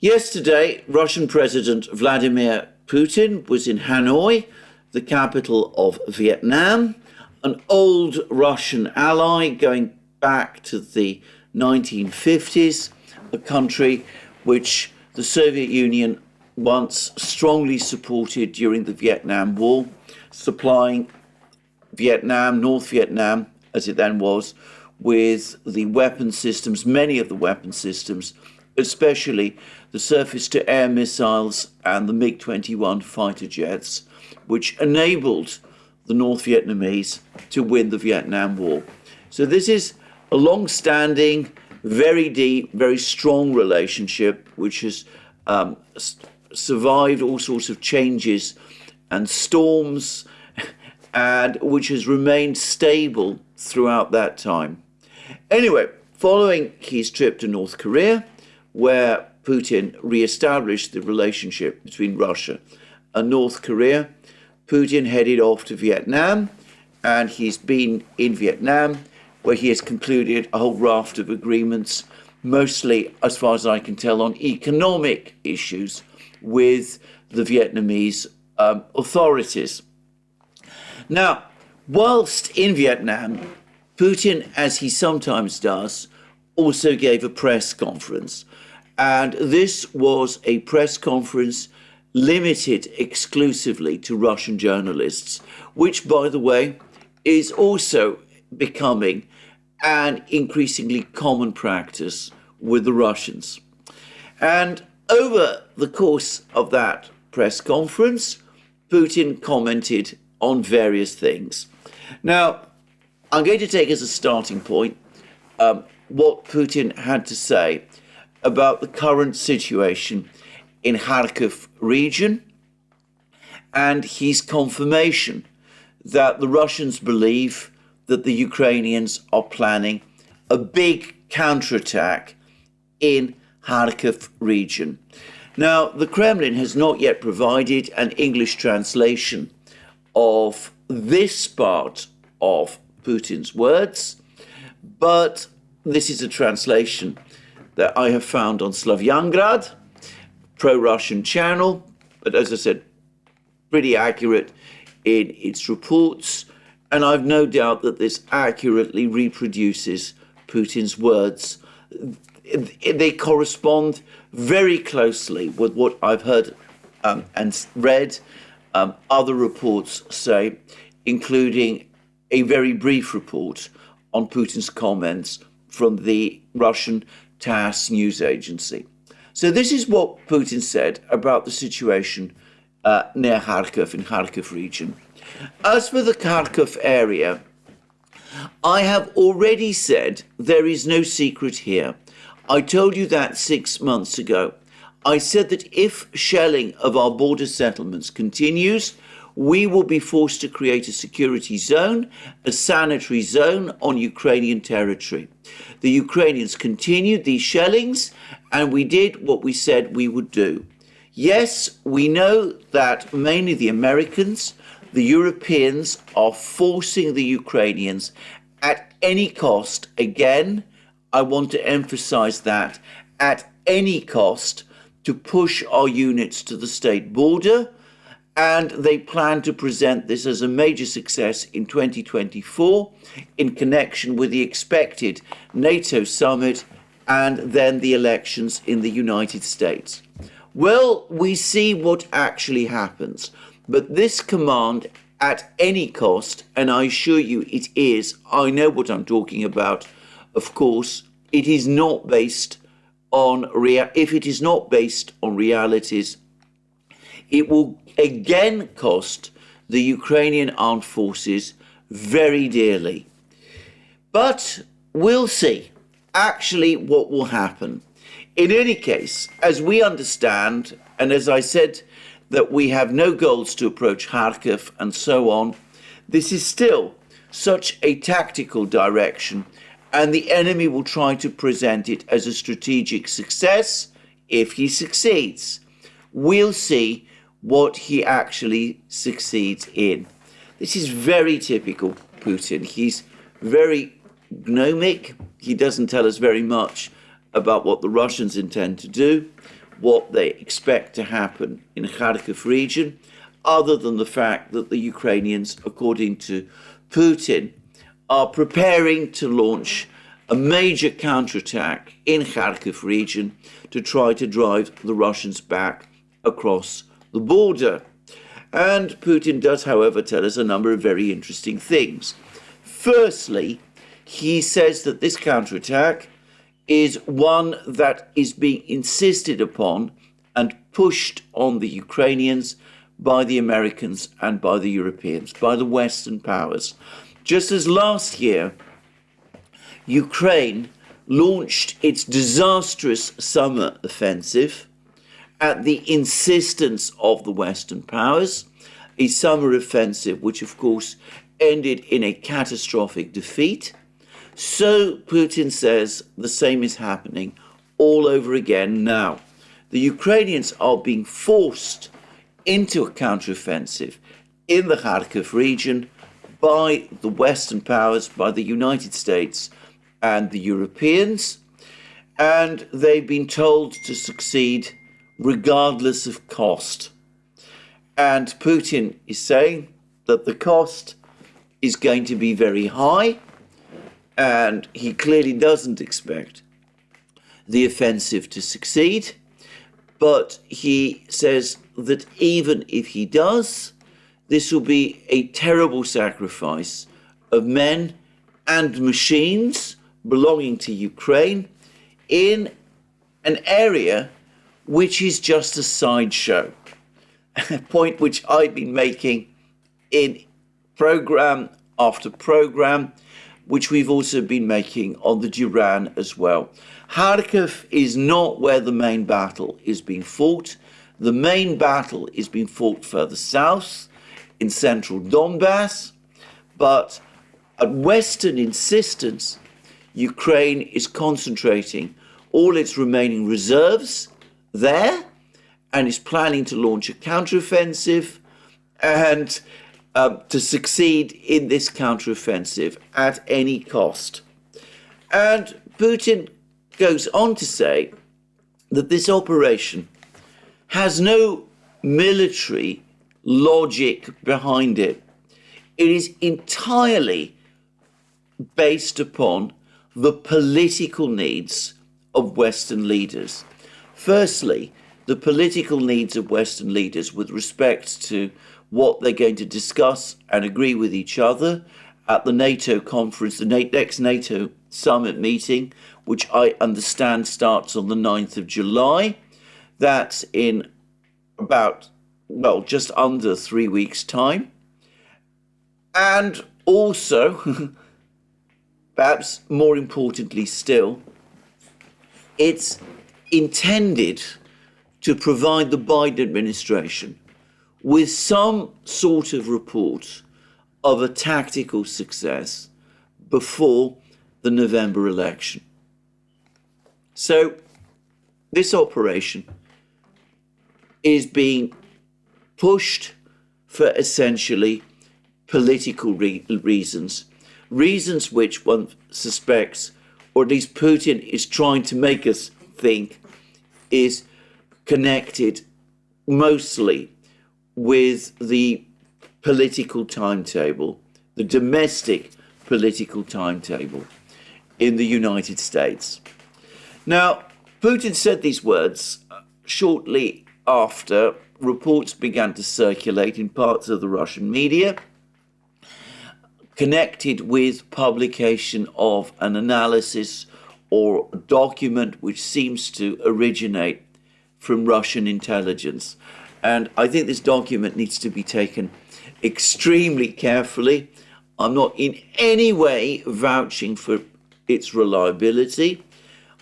Yesterday, Russian President Vladimir Putin was in Hanoi, the capital of Vietnam, an old Russian ally going back to the 1950s, a country which the Soviet Union once strongly supported during the Vietnam War, supplying Vietnam, North Vietnam, as it then was, with the weapon systems, many of the weapon systems, especially the surface-to-air missiles and the MiG-21 fighter jets, which enabled the North Vietnamese to win the Vietnam War. So this is a long-standing, very deep, very strong relationship, which has survived all sorts of changes and storms, and which has remained stable throughout that time. Anyway, following his trip to North Korea, where Putin re-established the relationship between Russia and North Korea, Putin headed off to Vietnam, and he's been in Vietnam, where he has concluded a whole raft of agreements, mostly, as far as I can tell, on economic issues with the Vietnamese authorities. Now, whilst in Vietnam, Putin, as he sometimes does, also gave a press conference. And this was a press conference limited exclusively to Russian journalists, which, by the way, is also becoming an increasingly common practice with the Russians. And over the course of that press conference, Putin commented on various things. Now, I'm going to take as a starting point what Putin had to say about the current situation in Kharkov region and his confirmation that the Russians believe that the Ukrainians are planning a big counterattack in Kharkov region. Now, the Kremlin has not yet provided an English translation of this part of Putin's words, but this is a translation that I have found on Slavyangrad, pro-Russian channel, but as I said, pretty accurate in its reports, and I've no doubt that this accurately reproduces Putin's words. They correspond very closely with what I've heard and read other reports say, including a very brief report on Putin's comments from the Russian TASS news agency. So this is what Putin said about the situation near Kharkov, in Kharkov region. As for the Kharkov area, I have already said there is no secret here. I told you that 6 months ago. I said that if shelling of our border settlements continues, we will be forced to create a security zone, a sanitary zone on Ukrainian territory. The Ukrainians continued these shellings, and we did what we said we would do. Yes, we know that mainly the Americans, the Europeans are forcing the Ukrainians at any cost, again, I want to emphasize that, at any cost, to push our units to the state border, and they plan to present this as a major success in 2024 in connection with the expected NATO summit and then the elections in the United States. Well, we see what actually happens, but this command at any cost, and I assure you it is, I know what I'm talking about, of course, it is not based on if it is not based on realities, it will again cost the Ukrainian armed forces very dearly. But we'll see actually what will happen. In any case, as we understand, and as I said, that we have no goals to approach Kharkov and so on, this is still such a tactical direction, and the enemy will try to present it as a strategic success if he succeeds. We'll see what he actually succeeds in. This is very typical Putin. He's very gnomic. He doesn't tell us very much about what the Russians intend to do. what they expect to happen in the Kharkov region, other than the fact that the Ukrainians, according to Putin, are preparing to launch a major counterattack in Kharkov region to try to drive the Russians back across the border. And Putin does, however, tell us a number of very interesting things. Firstly, he says that this counterattack is one that is being insisted upon and pushed on the Ukrainians by the Americans and by the Europeans, by the Western powers. Just as last year, Ukraine launched its disastrous summer offensive at the insistence of the Western powers, a summer offensive which, of course, ended in a catastrophic defeat. So Putin says the same is happening all over again now. The Ukrainians are being forced into a counteroffensive in the Kharkov region by the Western powers, by the United States and the Europeans, and they've been told to succeed regardless of cost. And Putin is saying that the cost is going to be very high, and he clearly doesn't expect the offensive to succeed. But he says that even if he does, this will be a terrible sacrifice of men and machines belonging to Ukraine in an area which is just a sideshow. A point which I've been making in program after program, which we've also been making on the Duran as well. Kharkov is not where the main battle is being fought. The main battle is being fought further south in central Donbass, but at Western insistence, Ukraine is concentrating all its remaining reserves there and is planning to launch a counteroffensive and to succeed in this counteroffensive at any cost. And Putin goes on to say that this operation has no military logic behind it. It is entirely based upon the political needs of Western leaders. Firstly, the political needs of Western leaders with respect to what they're going to discuss and agree with each other at the NATO conference, the next NATO summit meeting, which I understand starts on the 9th of July. That's in about, well, just under 3 weeks' time. And also, perhaps more importantly still, it's intended to provide the Biden administration with some sort of report of a tactical success before the November election. So this operation is being pushed for essentially political reasons, reasons which one suspects, or at least Putin is trying to make us think, is connected mostly with the political timetable, the domestic political timetable in the United States. Now, Putin said these words shortly after reports began to circulate in parts of the Russian media connected with publication of an analysis or document which seems to originate from Russian intelligence. And I think this document needs to be taken extremely carefully. I'm not in any way vouching for its reliability.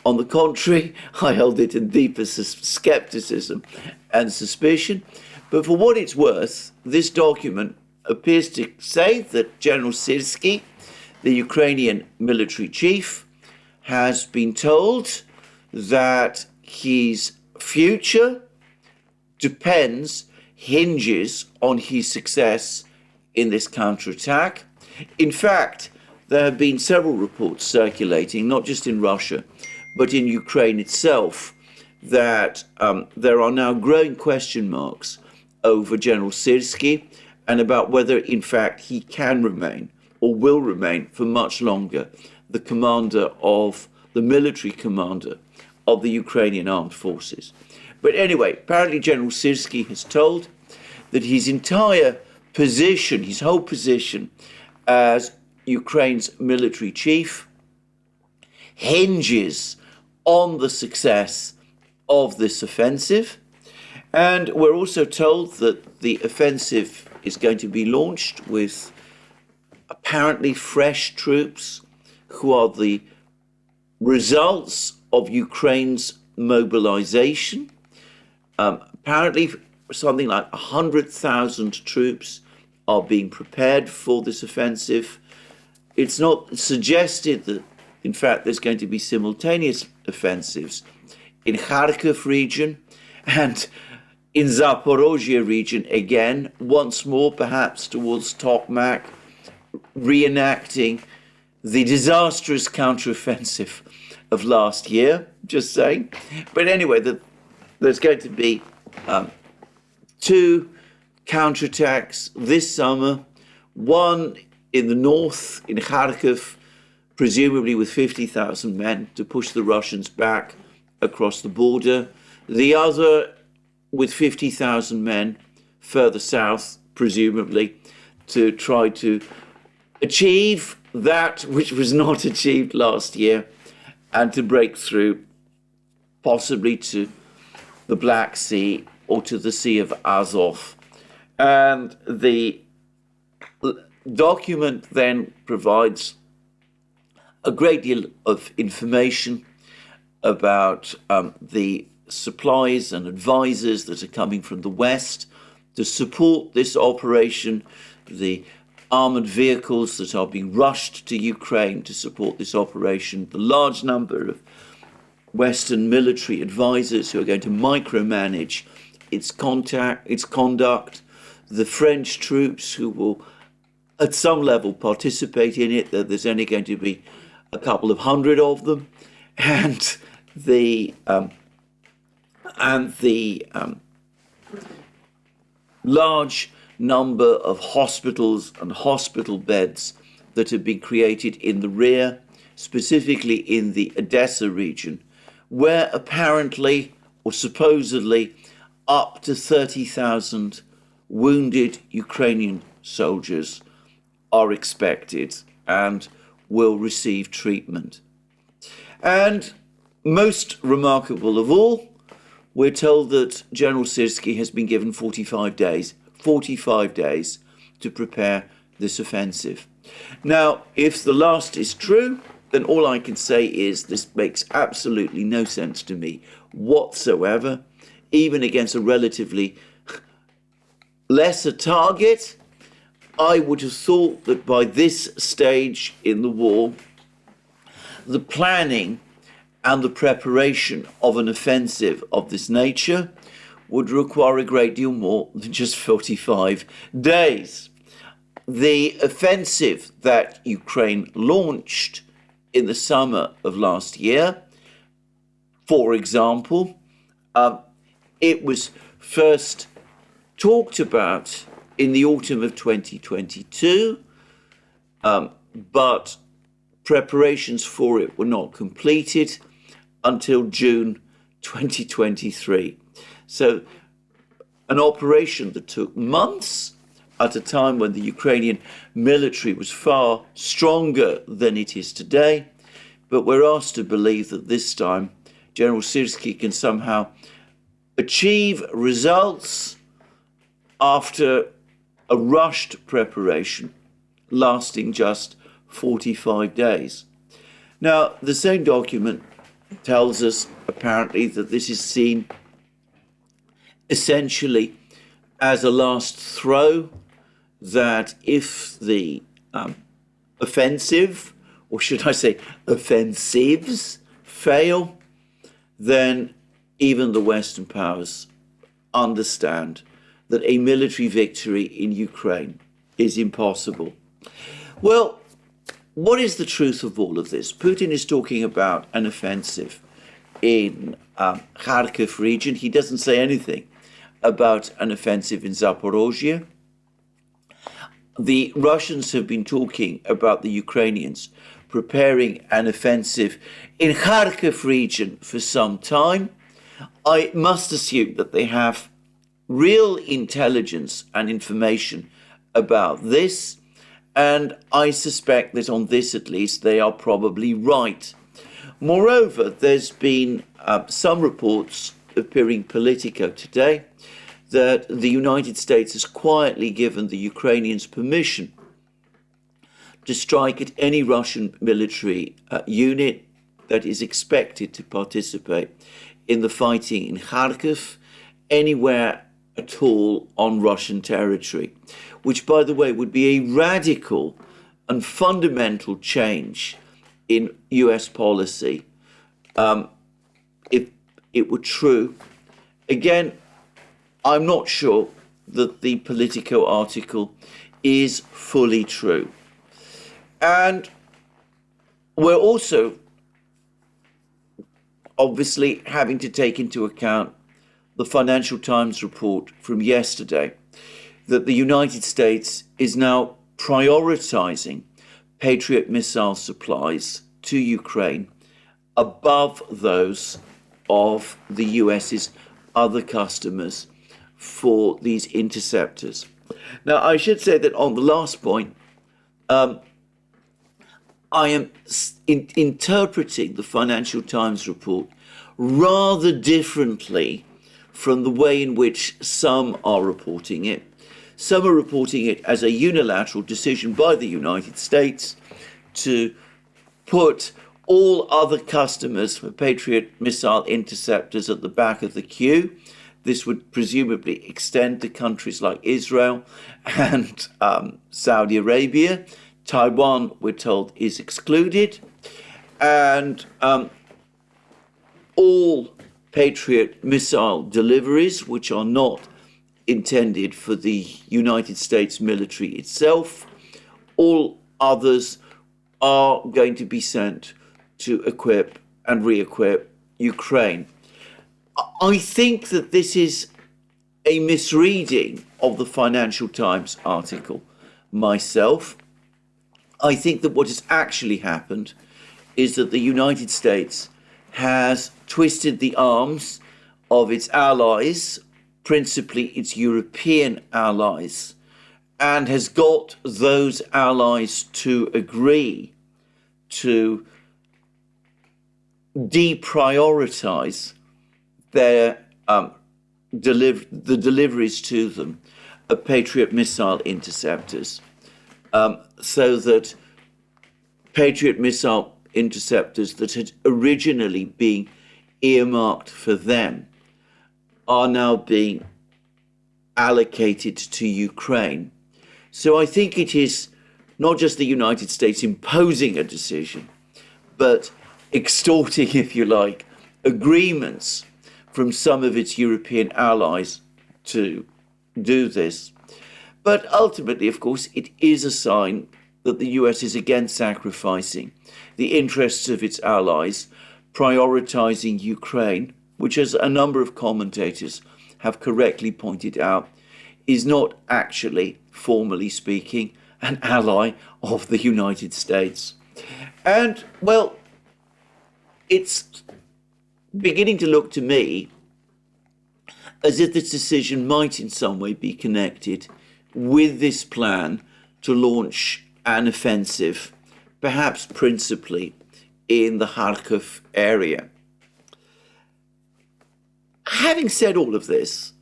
On the contrary, I hold it in deepest skepticism and suspicion. But for what it's worth, this document appears to say that General Syrskyi, the Ukrainian military chief, has been told that his future hinges on his success in this counterattack. In fact, there have been several reports circulating, not just in Russia, but in Ukraine itself, that there are now growing question marks over General Syrski and about whether, in fact, he can remain or will remain for much longer the military commander of the Ukrainian armed forces. But anyway, apparently General Syrski has told that his entire position, his whole position as Ukraine's military chief, hinges on the success of this offensive. And we're also told that the offensive is going to be launched with apparently fresh troops who are the results of Ukraine's mobilization. Apparently something like 100,000 troops are being prepared for this offensive. It's not suggested that, in fact, there's going to be simultaneous offensives in Kharkov region and in Zaporozhye region again, once more perhaps towards Tokmak, reenacting the disastrous counteroffensive of last year, just saying. But anyway, there's going to be 2 counterattacks this summer, one in the north, in Kharkov, presumably with 50,000 men to push the Russians back across the border. The other with 50,000 men further south, presumably, to try to achieve that which was not achieved last year and to break through possibly to the Black Sea or to the Sea of Azov. And the document then provides a great deal of information about the supplies and advisors that are coming from the West to support this operation, the armoured vehicles that are being rushed to Ukraine to support this operation, the large number of Western military advisors who are going to micromanage its conduct, the French troops who will at some level participate in it, that there's only going to be a couple of hundred of them, and the large number of hospitals and hospital beds that have been created in the rear, specifically in the ODYSEE region, where apparently or supposedly up to 30,000 wounded Ukrainian soldiers are expected and will receive treatment. And most remarkable of all, we're told that General Syrski has been given 45 days to prepare this offensive. Now, if the last is true, then all I can say is this makes absolutely no sense to me whatsoever, even against a relatively lesser target. I would have thought that by this stage in the war, the planning and the preparation of an offensive of this nature would require a great deal more than just 45 days. The offensive that Ukraine launched in the summer of last year, for example, it was first talked about in the autumn of 2022, but preparations for it were not completed until June 2023. So an operation that took months at a time when the Ukrainian military was far stronger than it is today. But we're asked to believe that this time General Syrski can somehow achieve results after a rushed preparation lasting just 45 days. Now, the same document tells us apparently that this is seen essentially as a last throw, that if the offensive, or should I say offensives, fail, then even the Western powers understand that a military victory in Ukraine is impossible. Well, what is the truth of all of this? Putin is talking about an offensive. in Kharkov region. He doesn't say anything about an offensive in Zaporozhye. The Russians have been talking about the Ukrainians preparing an offensive in Kharkov region for some time. I must assume that they have real intelligence and information about this, and I suspect that on this at least they are probably right. Moreover, there's been some reports appearing Politico today that the United States has quietly given the Ukrainians permission to strike at any Russian military unit that is expected to participate in the fighting in Kharkov anywhere at all on Russian territory, which, by the way, would be a radical and fundamental change in US policy if it were true. Again, I'm not sure that the Politico article is fully true. And we're also obviously having to take into account the Financial Times report from yesterday that the United States is now prioritizing Patriot missile supplies to Ukraine above those of the US's other customers for these interceptors. Now, I should say that on the last point, I am interpreting the Financial Times report rather differently from the way in which some are reporting it. Some are reporting it as a unilateral decision by the United States to put all other customers for Patriot missile interceptors at the back of the queue. This would presumably extend to countries like Israel and Saudi Arabia. Taiwan, we're told, is excluded. And all Patriot missile deliveries, which are not intended for the United States military itself, all others are going to be sent to equip and re-equip Ukraine. I think that this is a misreading of the Financial Times article myself. I think that what has actually happened is that the United States has twisted the arms of its allies, principally its European allies, and has got those allies to agree to deprioritize their the deliveries to them of Patriot missile interceptors, so that Patriot missile interceptors that had originally been earmarked for them are now being allocated to Ukraine. So I think it is not just the United States imposing a decision, but extorting, if you like, agreements from some of its European allies to do this. But ultimately, of course, it is a sign that the US is again sacrificing the interests of its allies, prioritizing Ukraine, which, as a number of commentators have correctly pointed out, is not actually, formally speaking, an ally of the United States. And, well, it's beginning to look to me as if this decision might in some way be connected with this plan to launch an offensive, perhaps principally in the Kharkov area. Having said all of this,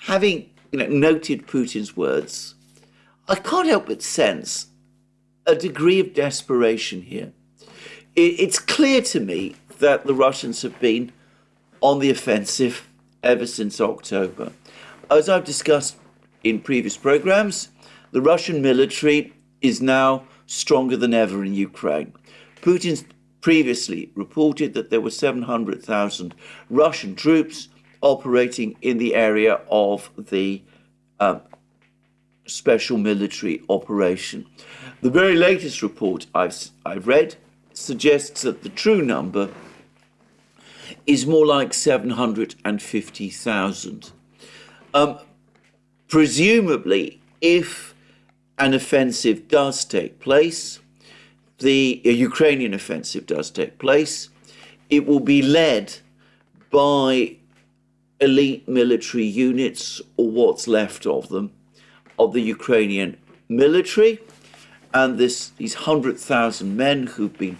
having noted Putin's words, I can't help but sense a degree of desperation here. It's clear to me that the Russians have been on the offensive ever since October. As I've discussed in previous programs, the Russian military is now stronger than ever in Ukraine. Putin previously reported that there were 700,000 Russian troops operating in the area of the special military operation. The very latest report I've read suggests that the true number is more like 750,000. Presumably, if an offensive does take place, the Ukrainian offensive does take place, it will be led by elite military units, or what's left of them, of the Ukrainian military, and these 100,000 men who've been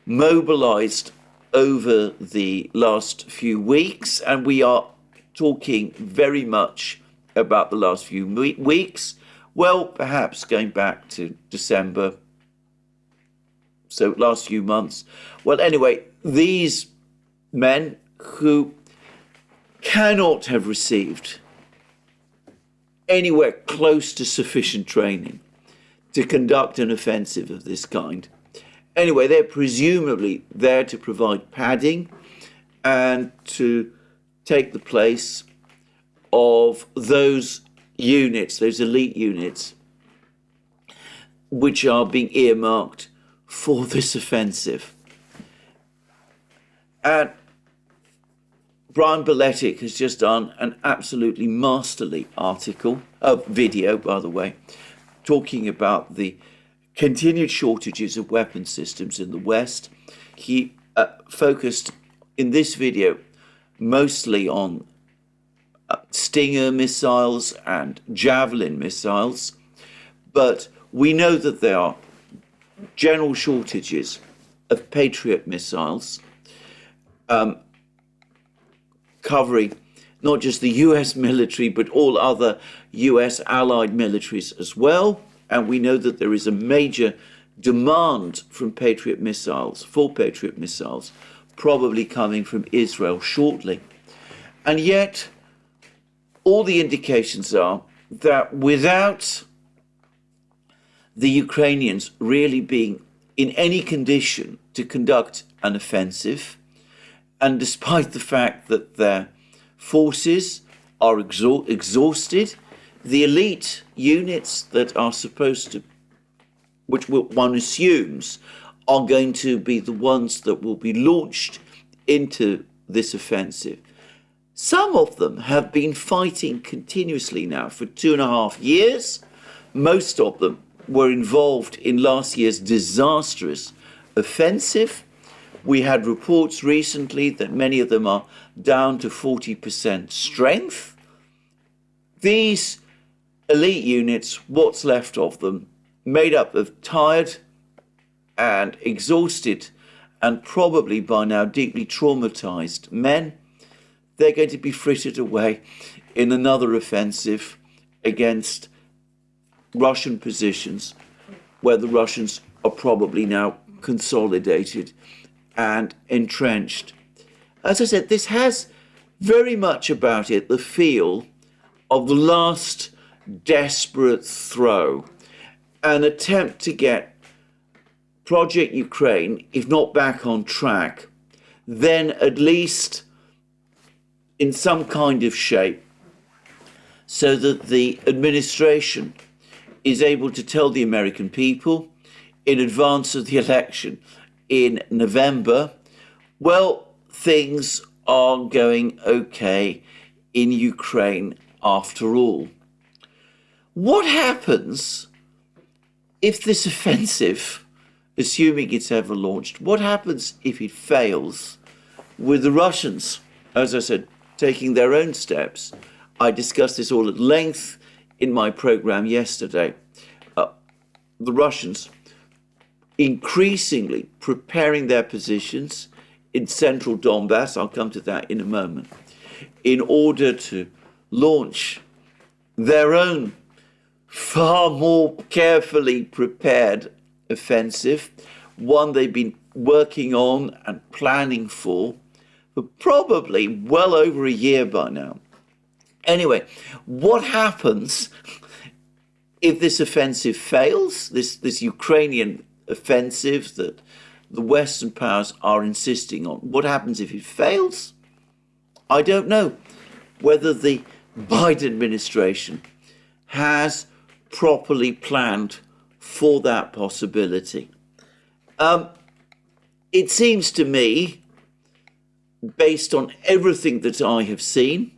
mobilized over the last few weeks, and we are talking very much about the last few weeks, well, perhaps going back to December, so last few months. Well, anyway, these men who cannot have received anywhere close to sufficient training to conduct an offensive of this kind. Anyway, they're presumably there to provide padding and to take the place of those units, those elite units, which are being earmarked for this offensive. And Brian Beletic has just done an absolutely masterly video, by the way, talking about the continued shortages of weapon systems in the West. He focused in this video mostly on Stinger missiles and Javelin missiles, but we know that there are general shortages of Patriot missiles, covering not just the US military, but all other US allied militaries as well. And we know that there is a major demand for Patriot missiles, probably coming from Israel shortly. And yet, all the indications are that without the Ukrainians really being in any condition to conduct an offensive, and despite the fact that their forces are exhausted, the elite units that are supposed to, which one assumes, are going to be the ones that will be launched into this offensive. Some of them have been fighting continuously now for 2.5 years. Most of them were involved in last year's disastrous offensive. We had reports recently that many of them are down to 40% strength. These elite units, what's left of them, made up of tired and exhausted and probably by now deeply traumatized men, they're going to be frittered away in another offensive against Russian positions where the Russians are probably now consolidated and entrenched. As I said, this has very much about it the feel of the last desperate throw, an attempt to get Project Ukraine, if not back on track, then at least in some kind of shape, so that the administration is able to tell the American people in advance of the election in November, well, things are going okay in Ukraine after all. What happens if this offensive, assuming it's ever launched, what happens if it fails with the Russians, as I said, taking their own steps? I discussed this all at length in my program yesterday. The Russians increasingly preparing their positions in central Donbass, I'll come to that in a moment, in order to launch their own far more carefully prepared offensive, one they've been working on and planning for probably well over a year by now. Anyway, what happens if this offensive fails, this Ukrainian offensive that the Western powers are insisting on? What happens if it fails? I don't know whether the Biden administration has properly planned for that possibility. It seems to me based on everything that I have seen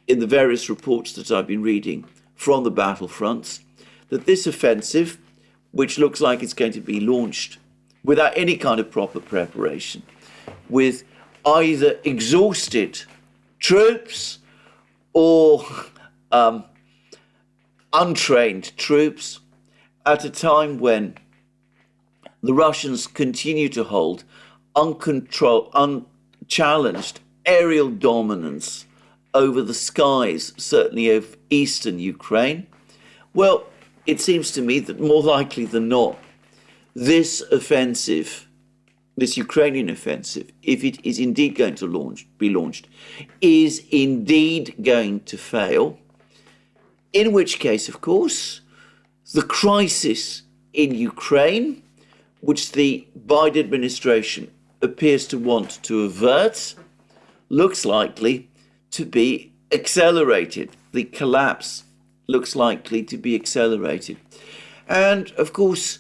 in the various reports that I've been reading from the battlefronts, that this offensive, which looks like it's going to be launched without any kind of proper preparation, with either exhausted troops or untrained troops, at a time when the Russians continue to hold unchallenged aerial dominance over the skies, certainly of eastern Ukraine. Well, it seems to me that more likely than not, this offensive, this Ukrainian offensive, if it is indeed going to be launched, is indeed going to fail, in which case, of course, the crisis in Ukraine, which the Biden administration appears to want to avert, looks likely to be accelerated. The collapse looks likely to be accelerated. And, of course,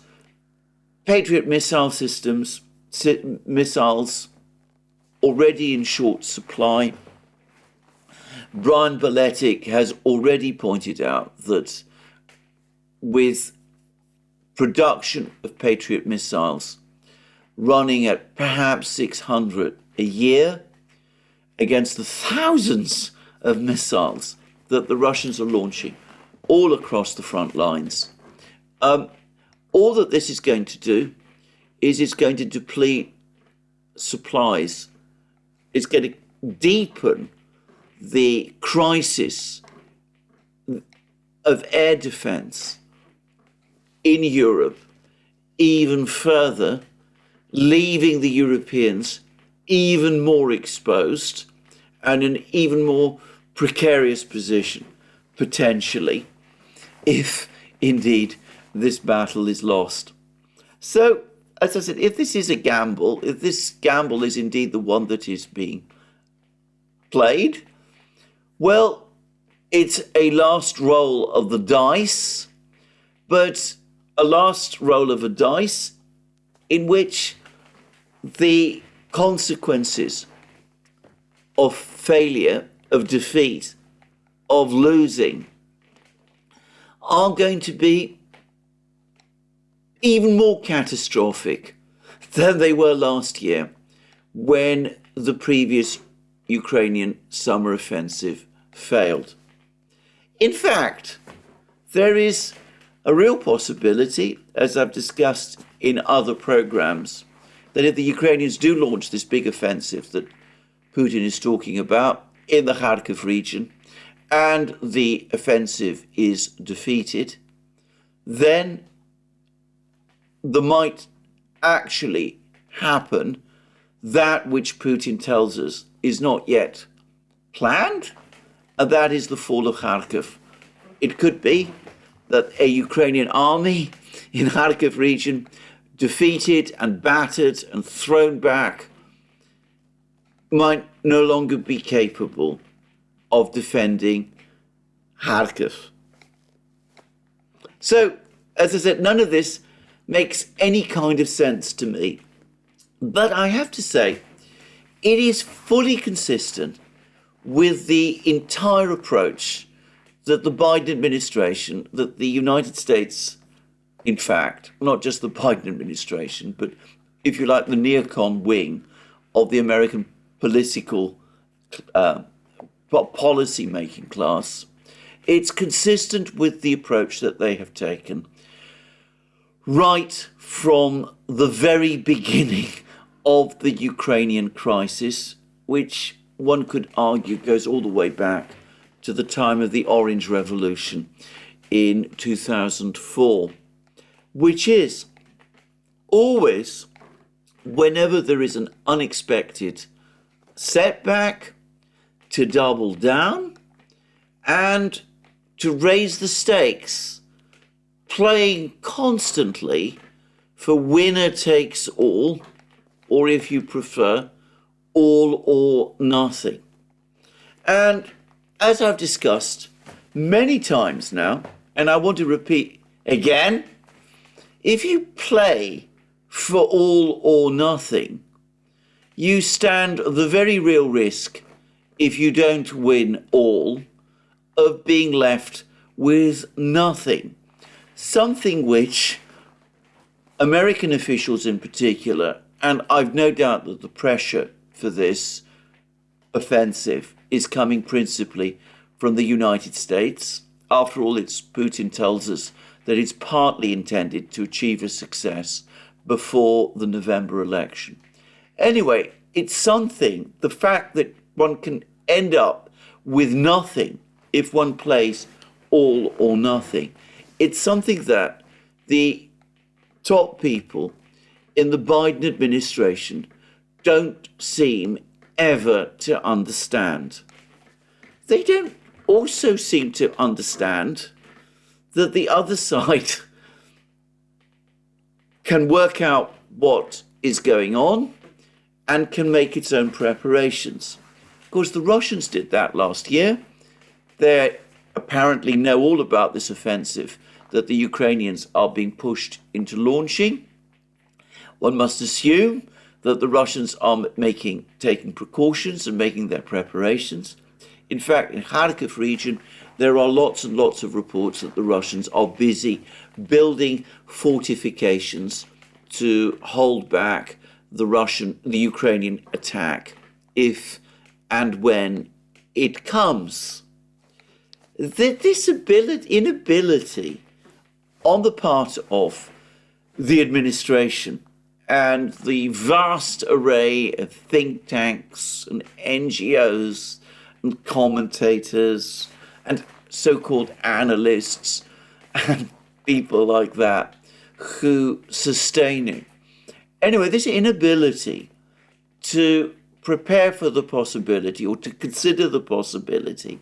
Patriot missile systems, missiles already in short supply. Brian Beletic has already pointed out that with production of Patriot missiles running at perhaps 600 a year against the thousands of missiles that the Russians are launching all across the front lines, all that this is going to do is it's going to deplete supplies. It's going to deepen the crisis of air defense in Europe even further, leaving the Europeans even more exposed and in an even more precarious position, potentially, if indeed this battle is lost. So, as I said, if this is a gamble, if this gamble is indeed the one that is being played, well, it's a last roll of the dice, but a last roll of a dice in which the consequences of failure, of defeat, of losing are going to be even more catastrophic than they were last year when the previous Ukrainian summer offensive failed. In fact, there is a real possibility, as I've discussed in other programs, that if the Ukrainians do launch this big offensive that Putin is talking about in the Kharkov region, and the offensive is defeated, then there might actually happen that which Putin tells us is not yet planned, and that is the fall of Kharkov. It could be that a Ukrainian army in Kharkov region, defeated and battered and thrown back, might no longer be capable of defending Kharkov. So, as I said, none of this makes any kind of sense to me. But I have to say, it is fully consistent with the entire approach that the Biden administration, that the United States, in fact, not just the Biden administration, but if you like, the neocon wing of the American political policy-making class, it's consistent with the approach that they have taken right from the very beginning of the Ukrainian crisis, which one could argue goes all the way back to the time of the Orange Revolution in 2004, which is always, whenever there is an unexpected setback, to double down and to raise the stakes, playing constantly for winner takes all, or if you prefer, all or nothing. And as I've discussed many times now, and I want to repeat again, if you play for all or nothing, you stand the very real risk, if you don't win all, of being left with nothing. Something which American officials in particular, and I've no doubt that the pressure for this offensive is coming principally from the United States. After all, Putin tells us that it's partly intended to achieve a success before the November election. Anyway, it's something, the fact that one can end up with nothing if one plays all or nothing. It's something that the top people in the Biden administration don't seem ever to understand. They don't also seem to understand that the other side can work out what is going on and can make its own preparations. Of course, the Russians did that last year. They apparently know all about this offensive that the Ukrainians are being pushed into launching. One must assume that the Russians are taking precautions and making their preparations. In fact, in Kharkov region, there are lots and lots of reports that the Russians are busy building fortifications to hold back the Ukrainian attack if and when it comes. This inability on the part of the administration and the vast array of think tanks and NGOs and commentators and so-called analysts and people like that who sustain it. Anyway, this inability to prepare for the possibility or to consider the possibility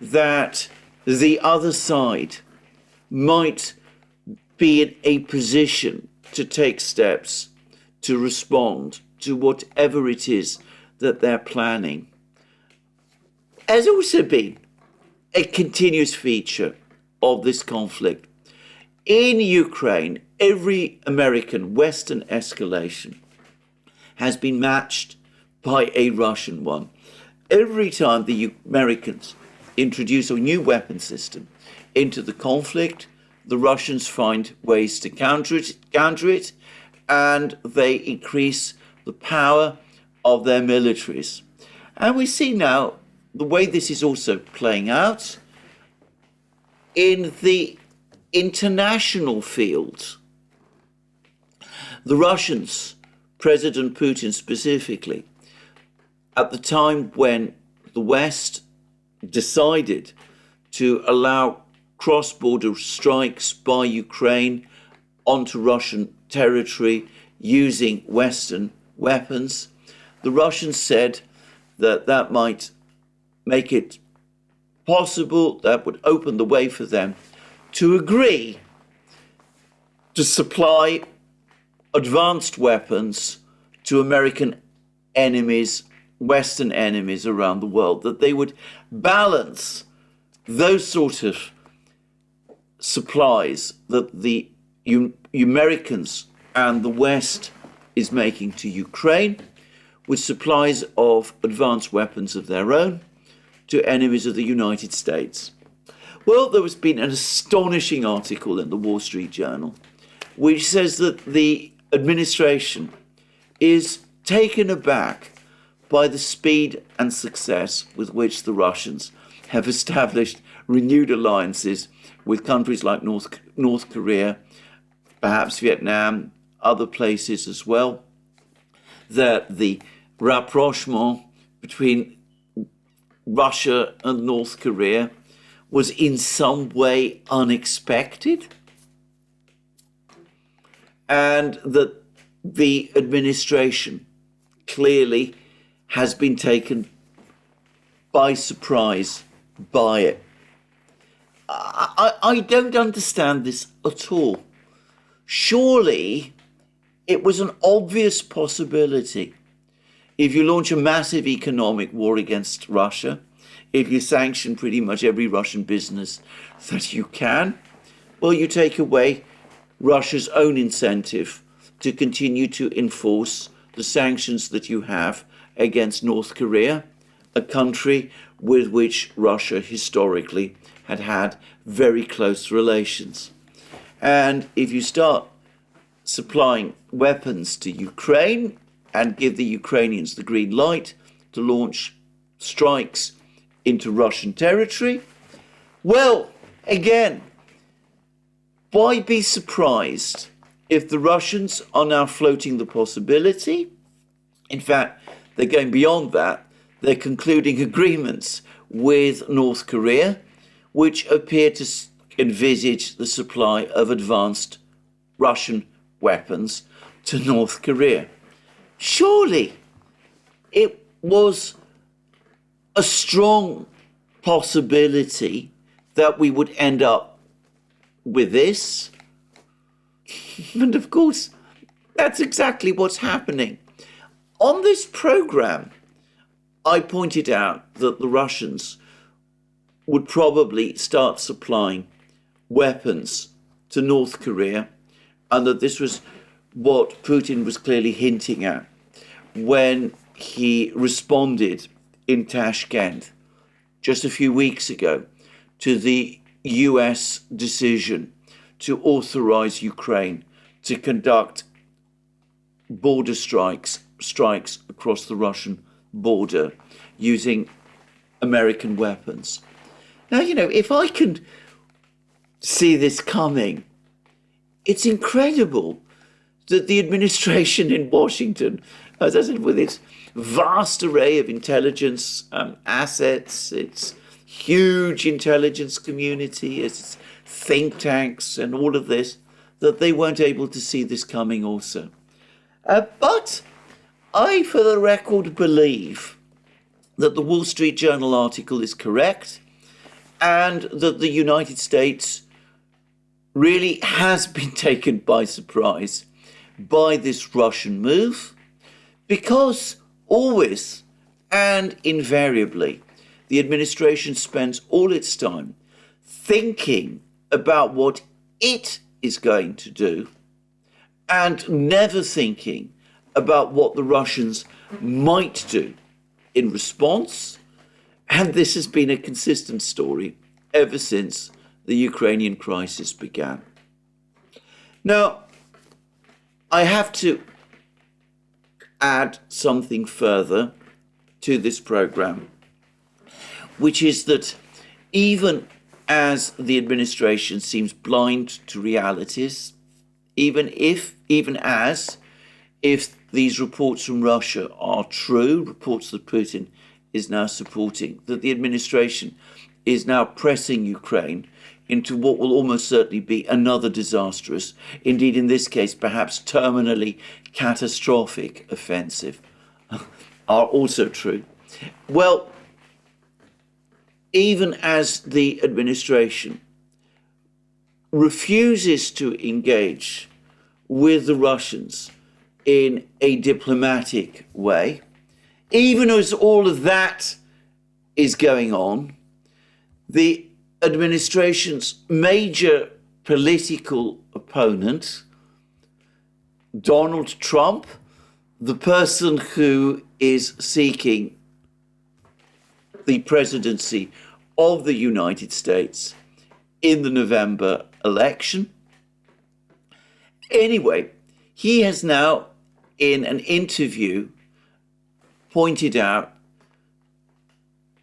that the other side might be in a position to take steps to respond to whatever it is that they're planning has also been a continuous feature of this conflict. In Ukraine, every American Western escalation has been matched by a Russian one. Every time the Americans introduce a new weapon system into the conflict, the Russians find ways to counter it, and they increase the power of their militaries. And we see now the way this is also playing out in the international field. The Russians, President Putin specifically, at the time when the West decided to allow cross-border strikes by Ukraine onto Russian territory using Western weapons, the Russians said that that might make it possible, that would open the way for them to agree to supply advanced weapons to American enemies, Western enemies around the world, that they would balance those sort of supplies that the Americans and the West is making to Ukraine with supplies of advanced weapons of their own to enemies of the United States. Well, there has been an astonishing article in the Wall Street Journal which says that the administration is taken aback by the speed and success with which the Russians have established renewed alliances with countries like North Korea, perhaps Vietnam, other places as well, that the rapprochement between Russia and North Korea was in some way unexpected, and that the administration clearly has been taken by surprise by it. I don't understand this at all. Surely it was an obvious possibility. If you launch a massive economic war against Russia, if you sanction pretty much every Russian business that you can, well, you take away Russia's own incentive to continue to enforce the sanctions that you have against North Korea, a country with which Russia historically had had very close relations. And if you start supplying weapons to Ukraine and give the Ukrainians the green light to launch strikes into Russian territory, well, again, why be surprised if the Russians are now floating the possibility? In fact, they're going beyond that. They're concluding agreements with North Korea, which appear to envisage the supply of advanced Russian weapons to North Korea. Surely it was a strong possibility that we would end up with this. And of course, that's exactly what's happening. On this program, I pointed out that the Russians would probably start supplying weapons to North Korea, and that this was what Putin was clearly hinting at when he responded in Tashkent just a few weeks ago to the US decision to authorize Ukraine to conduct border strikes across the Russian border using American weapons. Now, if I can see this coming, it's incredible that the administration in Washington, as I said, with its vast array of intelligence assets, its huge intelligence community, its think tanks and all of this, that they weren't able to see this coming also. But I, for the record, believe that the Wall Street Journal article is correct and that the United States really has been taken by surprise by this Russian move, because always and invariably the administration spends all its time thinking about what it is going to do and never thinking about what the Russians might do in response. And this has been a consistent story ever since the Ukrainian crisis began. Now, I have to add something further to this program, which is that even as the administration seems blind to realities, even if these reports from Russia are true, reports that Putin is now supporting, that the administration is now pressing Ukraine into what will almost certainly be another disastrous, indeed in this case perhaps terminally catastrophic offensive, are also true. Well, even as the administration refuses to engage with the Russians in a diplomatic way, even as all of that is going on, the administration's major political opponent, Donald Trump, the person who is seeking the presidency of the United States in the November election. Anyway, he has now, in an interview, pointed out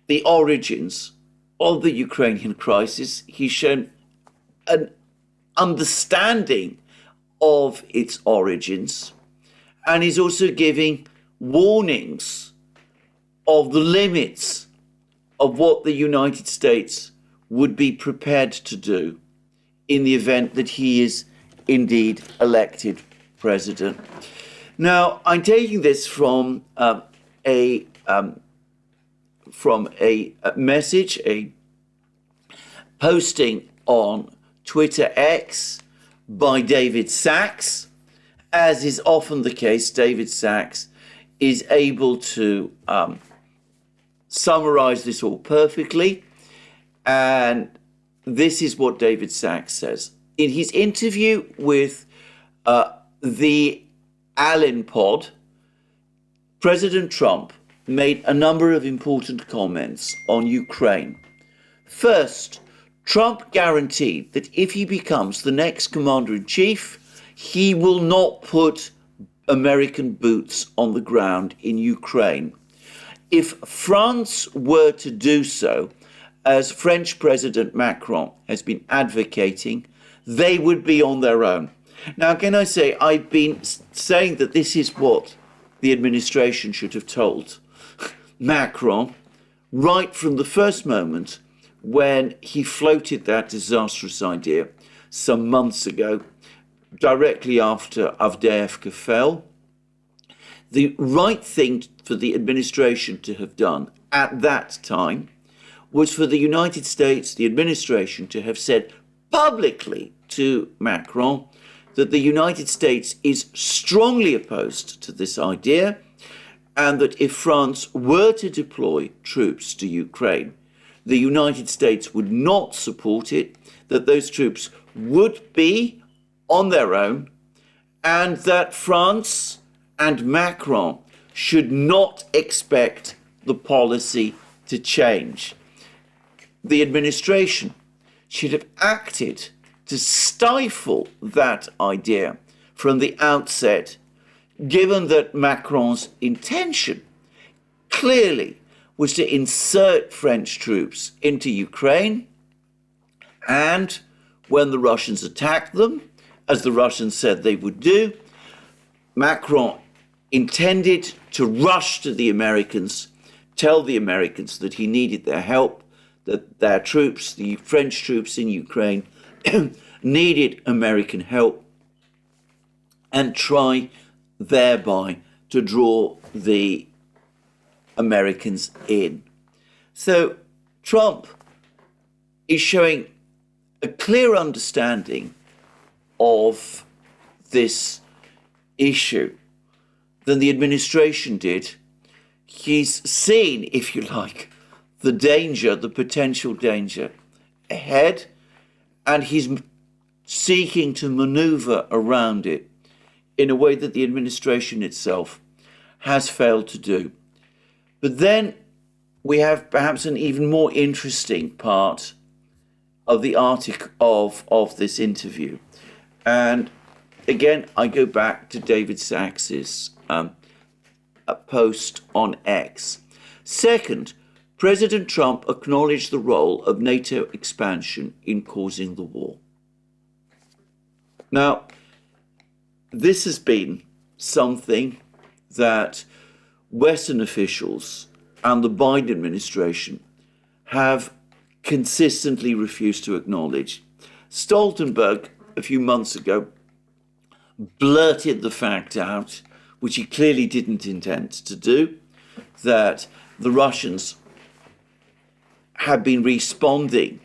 the origins of the Ukrainian crisis. He's shown an understanding of its origins, and he's also giving warnings of the limits of what the United States would be prepared to do in the event that he is indeed elected president. Now, I'm taking this from a message, a posting on Twitter X by David Sachs. As is often the case, David Sachs is able to summarize this all perfectly. And this is what David Sachs says. In his interview with the Allen Pod, President Trump made a number of important comments on Ukraine. First, Trump guaranteed that if he becomes the next commander-in-chief, he will not put American boots on the ground in Ukraine. If France were to do so, as French President Macron has been advocating, they would be on their own. Now, can I say, I've been saying that this is what the administration should have told Macron right from the first moment when he floated that disastrous idea some months ago, directly after Avdiivka fell. The right thing for the administration to have done at that time was for the United States, the administration, to have said publicly to Macron that the United States is strongly opposed to this idea, and that if France were to deploy troops to Ukraine, the United States would not support it, that those troops would be on their own, and that France and Macron should not expect the policy to change. The administration should have acted to stifle that idea from the outset, given that Macron's intention clearly was to insert French troops into Ukraine, and when the Russians attacked them, as the Russians said they would do, Macron intended to rush to the Americans, tell the Americans that he needed their help, that their troops, the French troops in Ukraine, needed American help, and try thereby to draw the Americans in. So Trump is showing a clear understanding of this issue than the administration did. He's seen, if you like, the danger, the potential danger ahead, and he's seeking to maneuver around it in a way that the administration itself has failed to do. But then we have perhaps an even more interesting part of the article of this interview. And again, I go back to David Sacks's post on X. Second, President Trump acknowledged the role of NATO expansion in causing the war. Now, this has been something that Western officials and the Biden administration have consistently refused to acknowledge. Stoltenberg, a few months ago, blurted the fact out, which he clearly didn't intend to do, that the Russians have been responding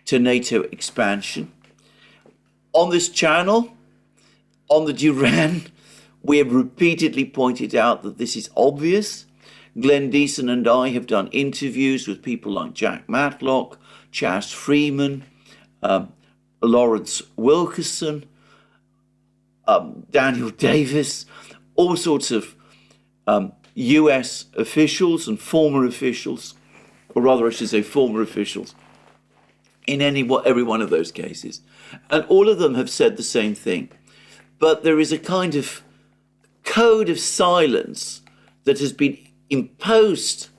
to NATO expansion. On this channel, on the Duran, we have repeatedly pointed out that this is obvious. Glenn Deason and I have done interviews with people like Jack Matlock, Chas Freeman, Lawrence Wilkerson, Daniel Davis, all sorts of US officials and former officials, or rather I should say former officials, in every one of those cases. And all of them have said the same thing. But there is a kind of code of silence that has been imposed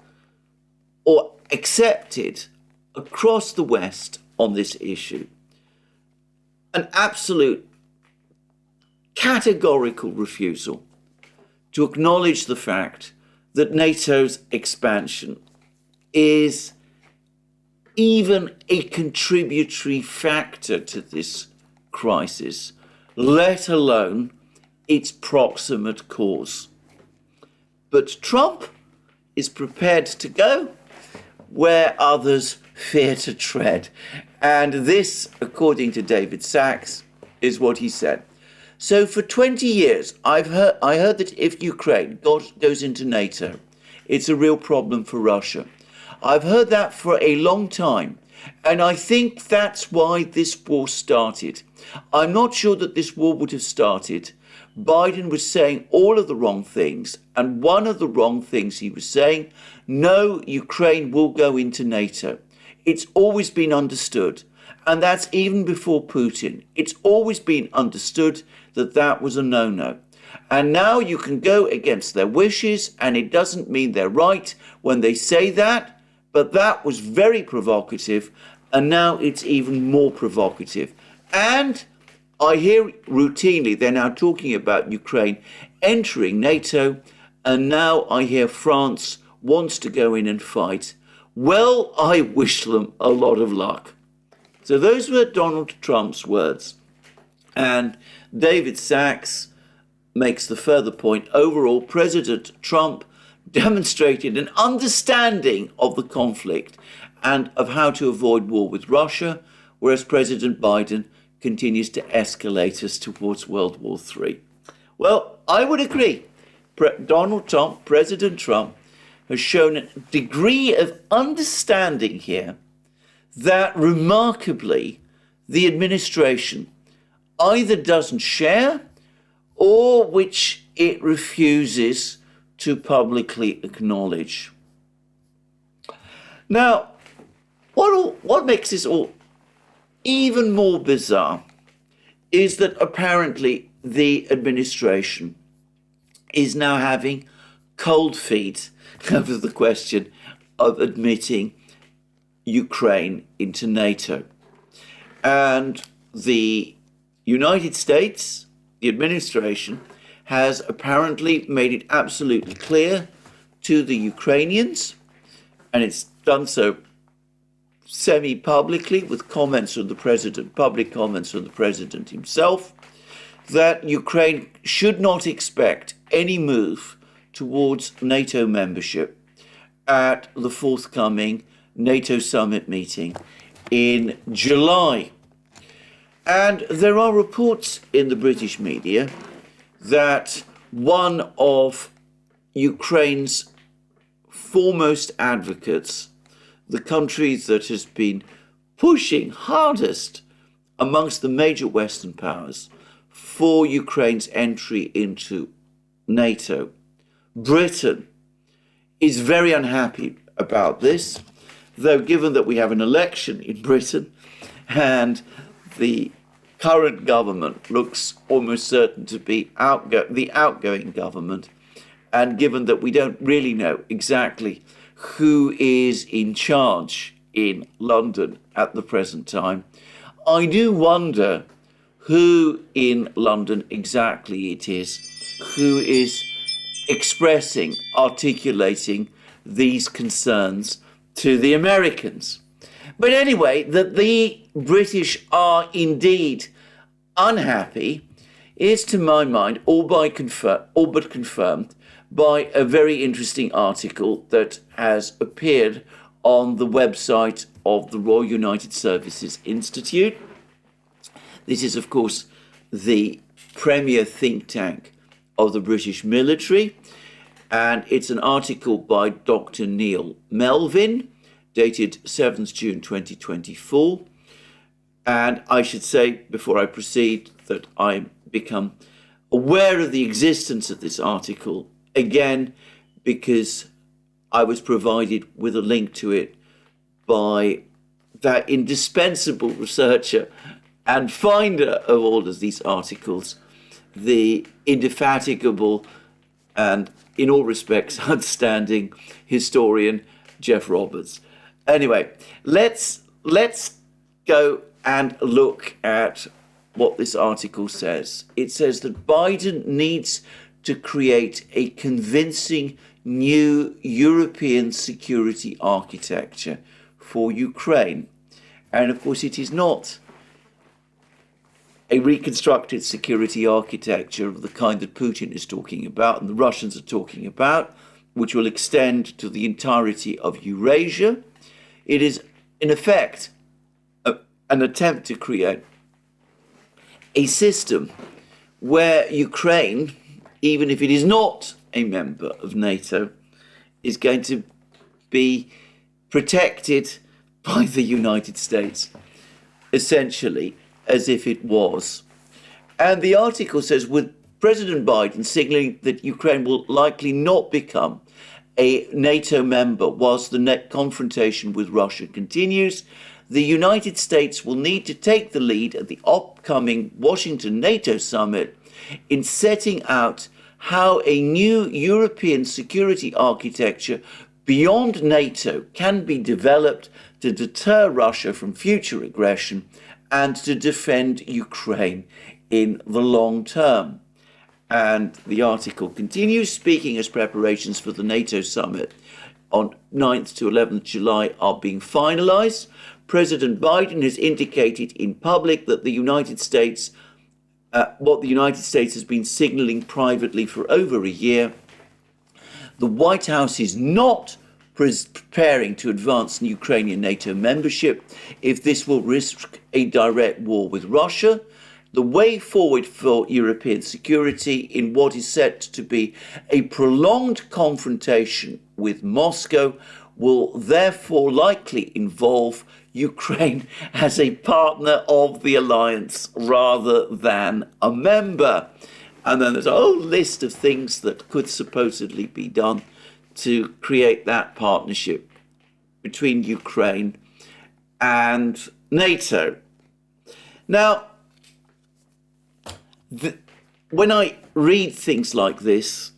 or accepted across the West on this issue. An absolute categorical refusal to acknowledge the fact that NATO's expansion is even a contributory factor to this crisis, let alone its proximate cause. But Trump is prepared to go where others fear to tread. And this, according to David Sacks, is what he said. So for 20 years, I heard that if Ukraine goes into NATO, it's a real problem for Russia. I've heard that for a long time, and I think that's why this war started. I'm not sure that this war would have started Biden was saying all of the wrong things. And one of the wrong things he was saying, no, Ukraine will go into NATO. It's always been understood. And that's even before Putin. It's always been understood that that was a no-no. And now you can go against their wishes, and it doesn't mean they're right when they say that, but that was very provocative, and now it's even more provocative. And I hear routinely they're now talking about Ukraine entering NATO, and now I hear France wants to go in and fight. Well, I wish them a lot of luck. So those were Donald Trump's words. And David Sachs makes the further point, overall, President Trump demonstrated an understanding of the conflict and of how to avoid war with Russia, whereas President Biden continues to escalate us towards World War III. Well, I would agree. Donald Trump, President Trump, has shown a degree of understanding here that remarkably the administration either doesn't share or which it refuses to publicly acknowledge. Now, what makes this all even more bizarre is that apparently the administration is now having cold feet over the question of admitting Ukraine into NATO. And the United States, the administration, has apparently made it absolutely clear to the Ukrainians, and it's done so semi-publicly with comments from the president, public comments from the president himself, that Ukraine should not expect any move towards NATO membership at the forthcoming NATO summit meeting in July. And there are reports in the British media that one of Ukraine's foremost advocates, the country that has been pushing hardest amongst the major Western powers for Ukraine's entry into NATO, Britain, is very unhappy about this, though given that we have an election in Britain and the current government looks almost certain to be the outgoing government, and given that we don't really know exactly who is in charge in London at the present time, I do wonder who in London exactly it is who is expressing, articulating these concerns to the Americans. But anyway, that the British are indeed unhappy is, to my mind, all but confirmed by a very interesting article that has appeared on the website of the Royal United Services Institute. This is, of course, the premier think tank of the British military, and it's an article by Dr. Neil Melvin, dated 7th June 2024. And I should say, before I proceed, that I become aware of the existence of this article, again, because I was provided with a link to it by that indispensable researcher and finder of all of these articles, the indefatigable and, in all respects, outstanding historian Jeff Roberts. Anyway, let's go and look at what this article says. It says that Biden needs to create a convincing new European security architecture for Ukraine. And of course, it is not a reconstructed security architecture of the kind that Putin is talking about and the Russians are talking about, which will extend to the entirety of Eurasia. It is, in effect, an attempt to create a system where Ukraine, even if it is not a member of NATO, is going to be protected by the United States, essentially as if it was. And the article says, with President Biden signaling that Ukraine will likely not become a NATO member whilst the confrontation with Russia continues. The United States will need to take the lead at the upcoming Washington NATO summit in setting out how a new European security architecture beyond NATO can be developed to deter Russia from future aggression and to defend Ukraine in the long term. And the article continues, speaking as preparations for the NATO summit on 9th to 11th July are being finalised. President Biden has indicated in public that the United States, what the United States has been signalling privately for over a year. The White House is not preparing to advance Ukrainian NATO membership if this will risk a direct war with Russia. The way forward for European security in what is set to be a prolonged confrontation with Moscow will therefore likely involve Ukraine as a partner of the alliance rather than a member. And then there's a whole list of things that could supposedly be done to create that partnership between Ukraine and NATO. Now, when I read things like this,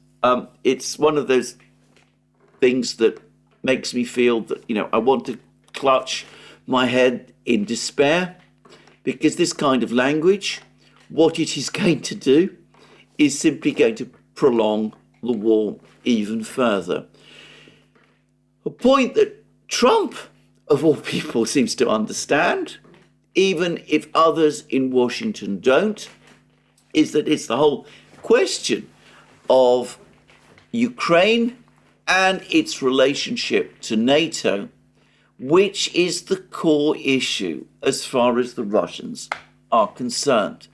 it's one of those things that makes me feel that, I want to clutch my head in despair, because this kind of language, what it is going to do is simply going to prolong the war even further. A point that Trump, of all people, seems to understand, even if others in Washington don't, is that it's the whole question of Ukraine and its relationship to NATO, which is the core issue as far as the Russians are concerned.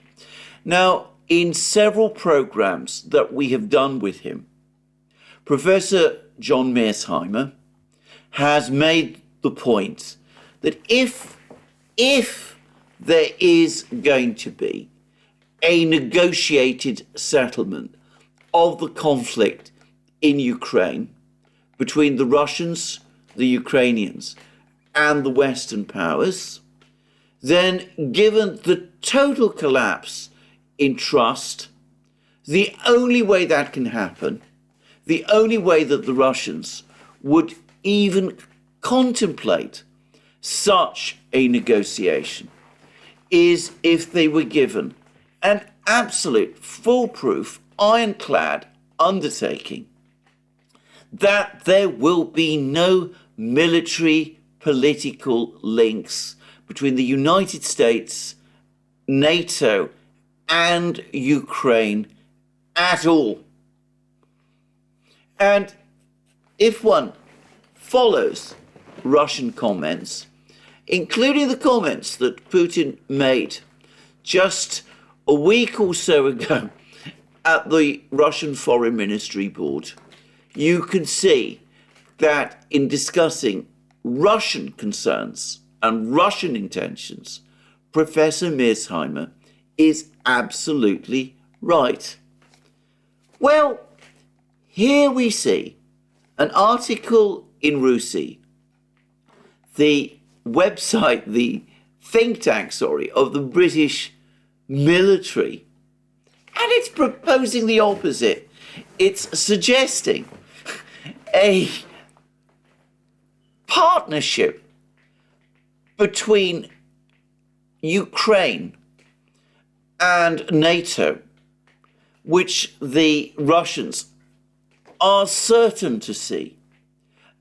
Now, in several programs that we have done with him, Professor John Mearsheimer has made the point that if there is going to be a negotiated settlement of the conflict in Ukraine between the Russians, the Ukrainians, and the Western powers, then given the total collapse in trust, the only way that can happen, the only way that the Russians would even contemplate such a negotiation is if they were given an absolute, foolproof, ironclad undertaking that there will be no military political links between the United States, NATO, and Ukraine at all. And if one follows Russian comments, including the comments that Putin made just a week or so ago at the Russian Foreign Ministry Board, you can see that in discussing Russian concerns and Russian intentions, Professor Mearsheimer is absolutely right. Well, here we see an article in RUSI, the website, the think tank, of the British military, and it's proposing the opposite. It's suggesting a partnership between Ukraine and NATO, which the Russians are certain to see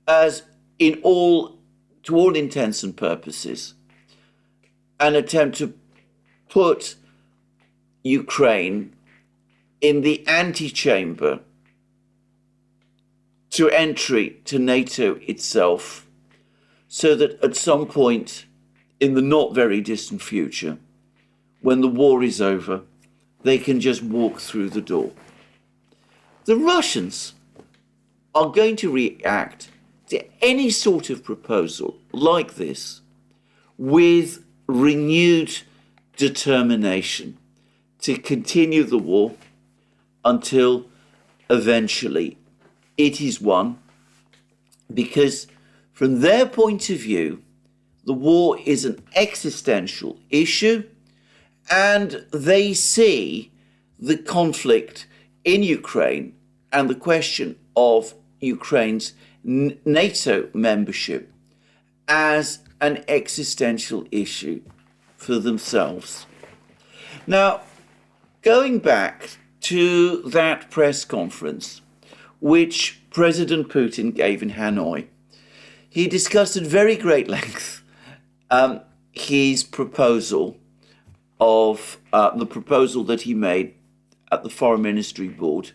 as, to all intents and purposes, an attempt to put Ukraine in the antechamber to entry to NATO itself, so that at some point in the not very distant future, when the war is over, they can just walk through the door. The Russians are going to react to any sort of proposal like this with renewed determination to continue the war until eventually it is won, because from their point of view, the war is an existential issue, and they see the conflict in Ukraine and the question of Ukraine's NATO membership as an existential issue for themselves. Now, going back to that press conference, which President Putin gave in Hanoi, he discussed at very great length his proposal of the proposal that he made at the Foreign Ministry Board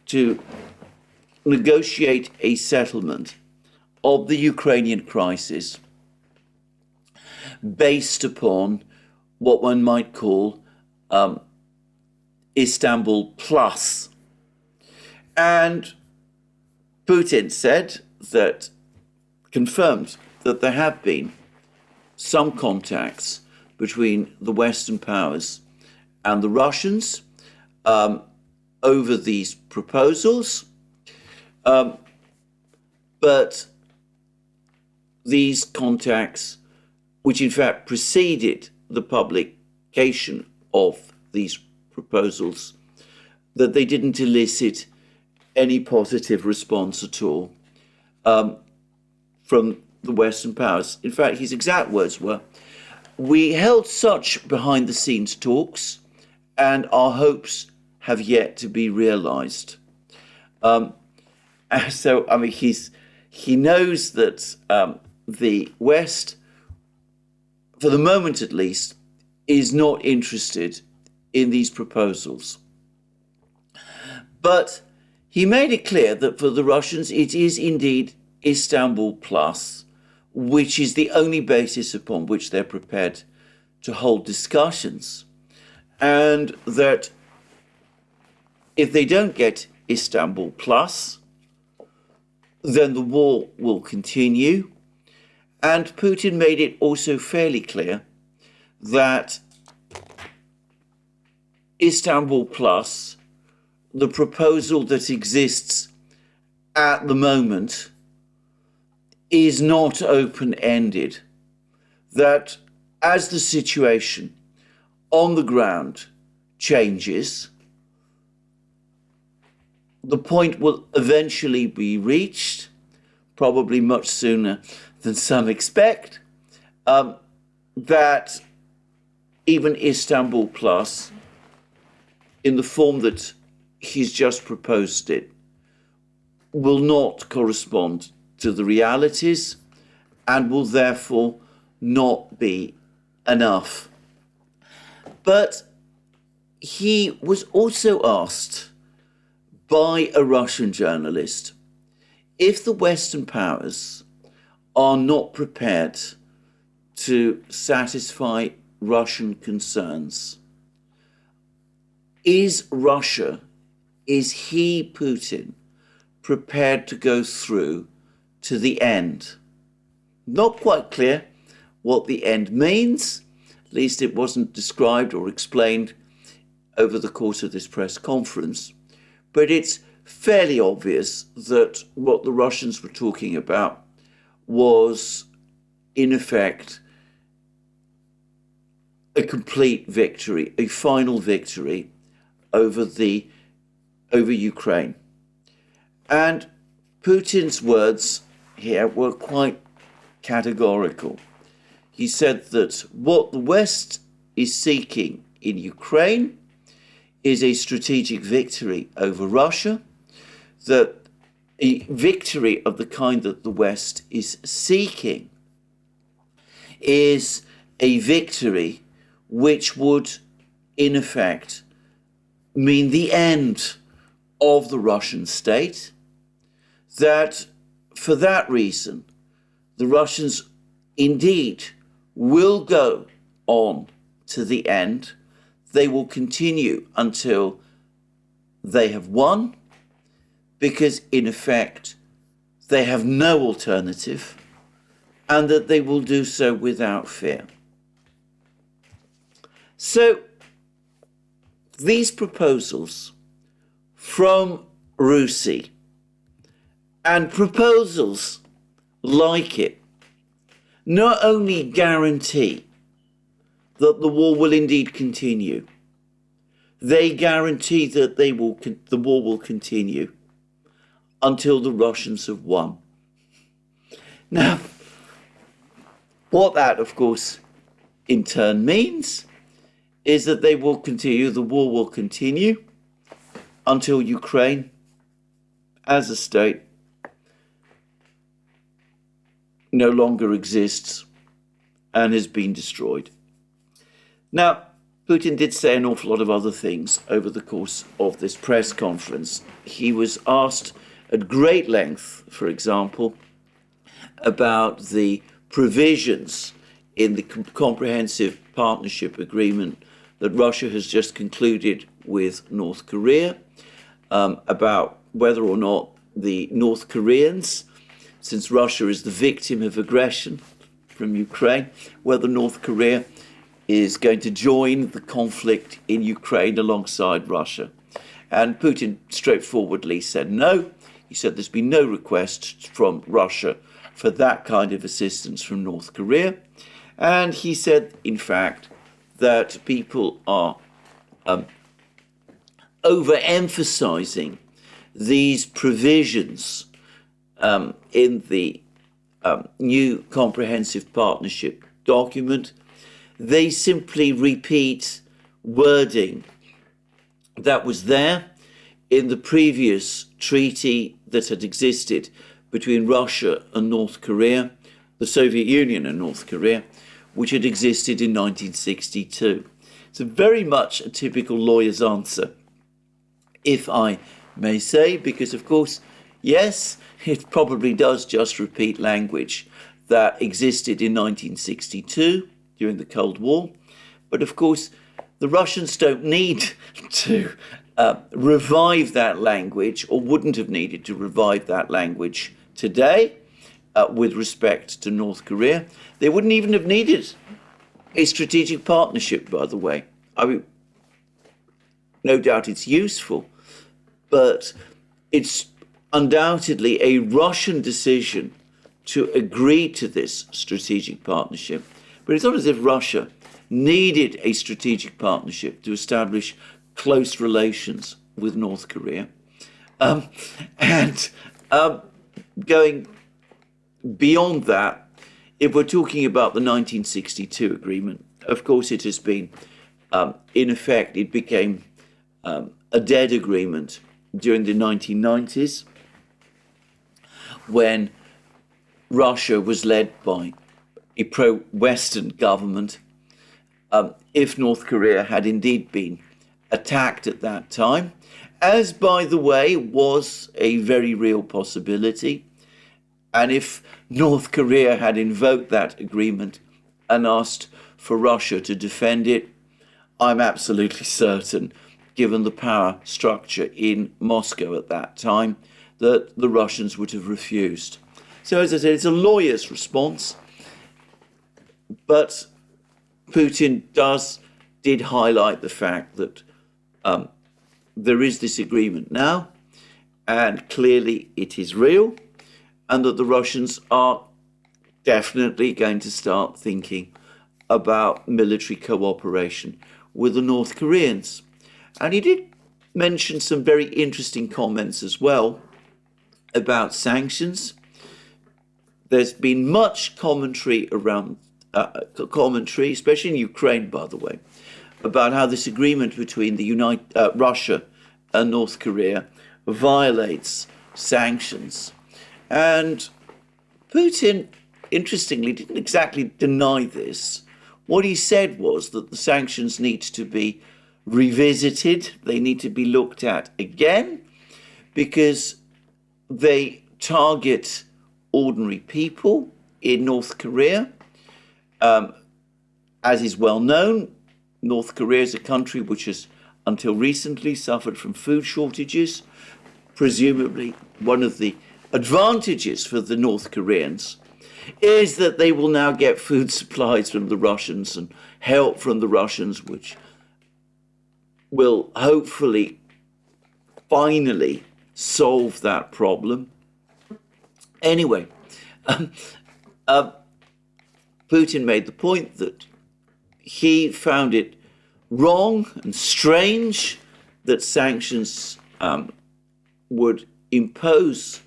to negotiate a settlement of the Ukrainian crisis based upon what one might call Istanbul Plus. And Putin said that, confirmed that there have been some contacts between the Western powers and the Russians over these proposals, but these contacts, which in fact preceded the publication of these proposals, that they didn't elicit any positive response at all from the Western powers. In fact, his exact words were, "We held such behind-the-scenes talks, and our hopes have yet to be realised." So, I mean, he knows that the West, for the moment at least, is not interested in these proposals. But he made it clear that for the Russians, it is indeed Istanbul Plus, which is the only basis upon which they're prepared to hold discussions. And that if they don't get Istanbul Plus, then the war will continue. And Putin made it also fairly clear that Istanbul Plus, the proposal that exists at the moment, is not open-ended. That as the situation on the ground changes, the point will eventually be reached, probably much sooner than some expect, that even Istanbul Plus, in the form that he's just proposed it, will not correspond to the realities and will therefore not be enough. But he was also asked by a Russian journalist if the Western powers are not prepared to satisfy Russian concerns. Is Russia, is he, Putin, prepared to go through to the end? Not quite clear what the end means, at least it wasn't described or explained over the course of this press conference, but it's fairly obvious that what the Russians were talking about was, in effect, a complete victory, a final victory over Ukraine. And Putin's words here were quite categorical. He said that what the West is seeking in Ukraine is a strategic victory over Russia, that a victory of the kind that the West is seeking is a victory which would, in effect, mean the end of the Russian state, that for that reason, the Russians indeed will go on to the end. They will continue until they have won, because in effect, they have no alternative, and that they will do so without fear. So these proposals from Russia, and proposals like it not only guarantee that the war will indeed continue, they guarantee that the war will continue until the Russians have won. Now, what that, of course, in turn means is that the war will continue until Ukraine, as a state, no longer exists and has been destroyed. Now, Putin did say an awful lot of other things over the course of this press conference. He was asked at great length, for example, about the provisions in the comprehensive partnership agreement that Russia has just concluded with North Korea, about whether or not the North Koreans, since Russia is the victim of aggression from Ukraine, whether North Korea is going to join the conflict in Ukraine alongside Russia. And Putin straightforwardly said no. He said there's been no request from Russia for that kind of assistance from North Korea. And he said, in fact, that people are overemphasizing these provisions in the new comprehensive partnership document. They simply repeat wording that was there in the previous treaty that had existed between Russia and North Korea, the Soviet Union and North Korea, which had existed in 1962. It's very much a typical lawyer's answer, if I may say, because, of course, yes, it probably does just repeat language that existed in 1962 during the Cold War. But, of course, the Russians don't need to revive that language, or wouldn't have needed to revive that language today with respect to North Korea. They wouldn't even have needed a strategic partnership, by the way. I mean, no doubt it's useful, but it's undoubtedly a Russian decision to agree to this strategic partnership. But it's not as if Russia needed a strategic partnership to establish close relations with North Korea. Going beyond that, if we're talking about the 1962 agreement, of course it has been, in effect, it became a dead agreement during the 1990s when Russia was led by a pro-Western government. If North Korea had indeed been attacked at that time, as, by the way, was a very real possibility, and if North Korea had invoked that agreement and asked for Russia to defend it, I'm absolutely certain, given the power structure in Moscow at that time, that the Russians would have refused. So, as I said, it's a lawyer's response, but Putin did highlight the fact that there is this agreement now, and clearly it is real, and that the Russians are definitely going to start thinking about military cooperation with the North Koreans. And he did mention some very interesting comments as well about sanctions. There's been much commentary around especially in Ukraine, by the way, about how this agreement between Russia and North Korea violates sanctions. And Putin, interestingly, didn't exactly deny this. What he said was that the sanctions need to be revisited, they need to be looked at again, because they target ordinary people in North Korea. As is well known, North Korea is a country which has, until recently, suffered from food shortages. Presumably, one of the advantages for the North Koreans is that they will now get food supplies from the Russians and help from the Russians, which will hopefully finally solve that problem. Anyway, Putin made the point that he found it wrong and strange that sanctions would impose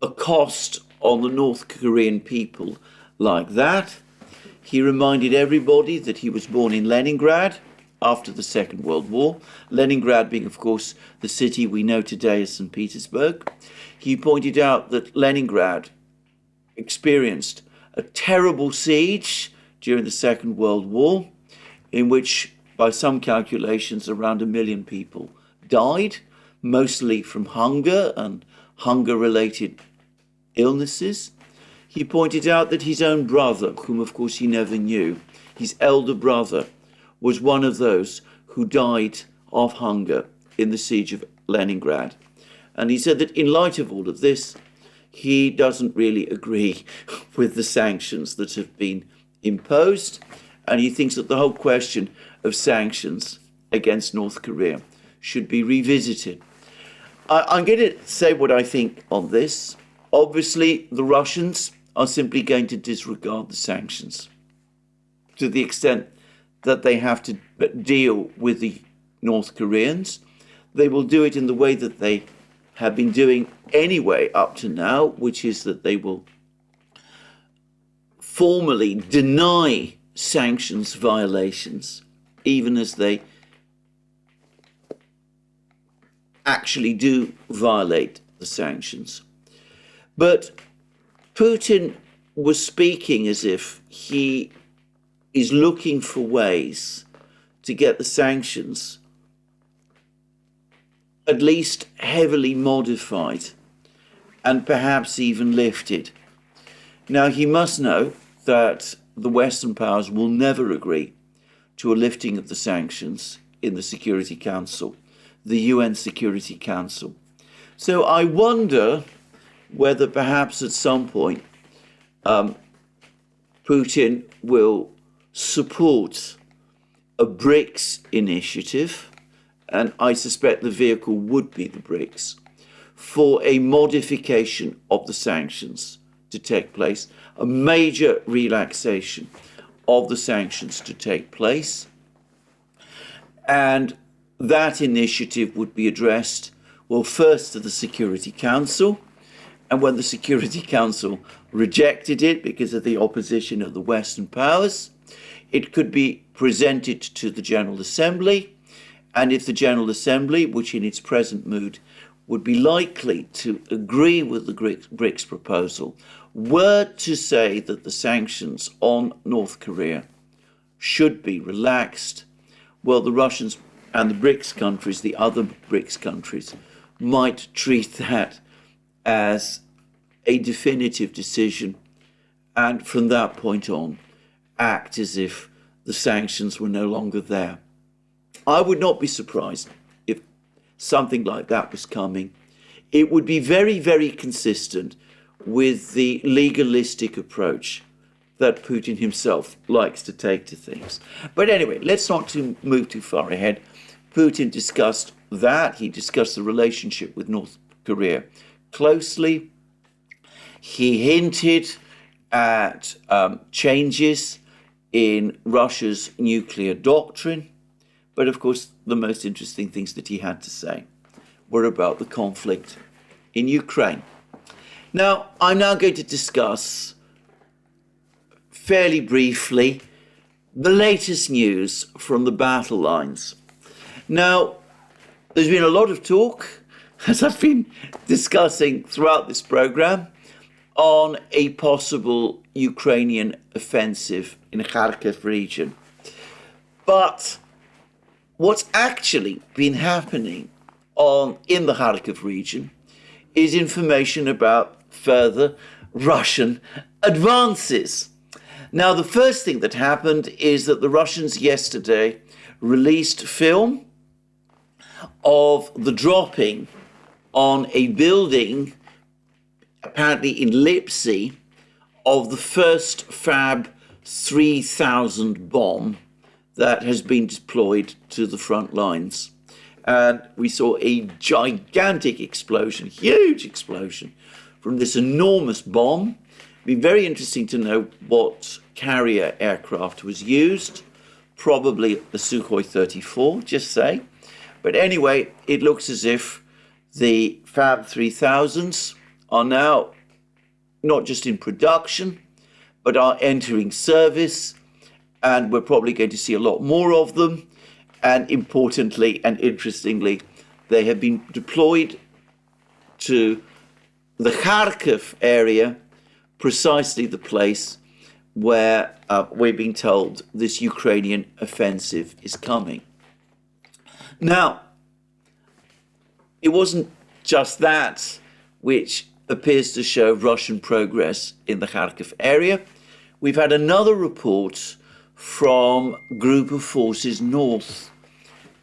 a cost on the North Korean people like that. He reminded everybody that he was born in Leningrad after the Second World War, Leningrad being, of course, the city we know today as St. Petersburg. He pointed out that Leningrad experienced a terrible siege during the Second World War, in which, by some calculations, around 1 million people died, mostly from hunger and hunger-related illnesses. He pointed out that his own brother, whom of course he never knew, his elder brother, was one of those who died of hunger in the siege of Leningrad. And he said that in light of all of this, he doesn't really agree with the sanctions that have been imposed, and he thinks that the whole question of sanctions against North Korea should be revisited. I'm going to say what I think on this. Obviously, the Russians are simply going to disregard the sanctions to the extent that they have to deal with the North Koreans. They will do it in the way that they have been doing anyway up to now, which is that they will formally deny sanctions violations, even as they actually do violate the sanctions. But Putin was speaking as if he is looking for ways to get the sanctions at least heavily modified and perhaps even lifted. Now, he must know that the Western powers will never agree to a lifting of the sanctions in the Security Council, the UN Security Council. So I wonder whether perhaps at some point Putin will support a BRICS initiative, and I suspect the vehicle would be the BRICS, for a modification of the sanctions to take place, a major relaxation of the sanctions to take place. And that initiative would be addressed, well, first to the Security Council, and when the Security Council rejected it because of the opposition of the Western powers, it could be presented to the General Assembly, and if the General Assembly, which in its present mood would be likely to agree with the BRICS proposal, were to say that the sanctions on North Korea should be relaxed, well, the Russians and the BRICS countries, the other BRICS countries, might treat that as a definitive decision, and from that point on, act as if the sanctions were no longer there. I would not be surprised if something like that was coming. It would be very, very consistent with the legalistic approach that Putin himself likes to take to things. But anyway, let's not move too far ahead. Putin discussed that. He discussed the relationship with North Korea closely. He hinted at changes in Russia's nuclear doctrine. But of course, the most interesting things that he had to say were about the conflict in Ukraine. Now, I'm now going to discuss fairly briefly the latest news from the battle lines. Now, there's been a lot of talk, as I've been discussing throughout this program, on a possible Ukrainian offensive in the Kharkov region. But what's actually been happening in the Kharkov region is information about further Russian advances. Now, the first thing that happened is that the Russians yesterday released film of the dropping on a building, apparently in Lipsy, of the first Fab 3000 bomb that has been deployed to the front lines. And we saw a gigantic explosion, huge explosion, from this enormous bomb. It'd be very interesting to know what carrier aircraft was used. Probably the Sukhoi 34, just say. But anyway, it looks as if the Fab 3000s are now not just in production, but are entering service. And we're probably going to see a lot more of them. And importantly and interestingly, they have been deployed to the Kharkov area, precisely the place where we're being told this Ukrainian offensive is coming. Now, it wasn't just that which appears to show Russian progress in the Kharkov area. We've had another report from Group of Forces North.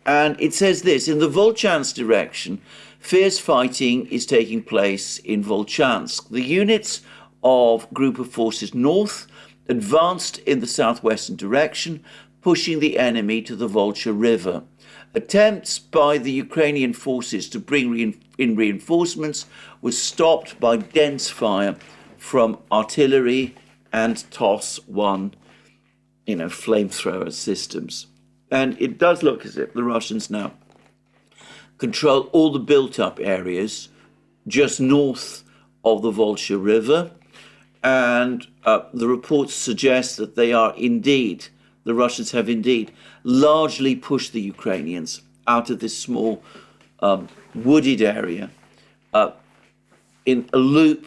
And it says this: in the Volchansk direction, fierce fighting is taking place in Volchansk. The units of Group of Forces North advanced in the southwestern direction, pushing the enemy to the Volcha River. Attempts by the Ukrainian forces to bring in reinforcements was stopped by dense fire from artillery and TOS-1, flamethrower systems. And it does look as if the Russians now control all the built-up areas just north of the Volcha River. And the reports suggest that the Russians have indeed largely pushed the Ukrainians out of this small wooded area in a loop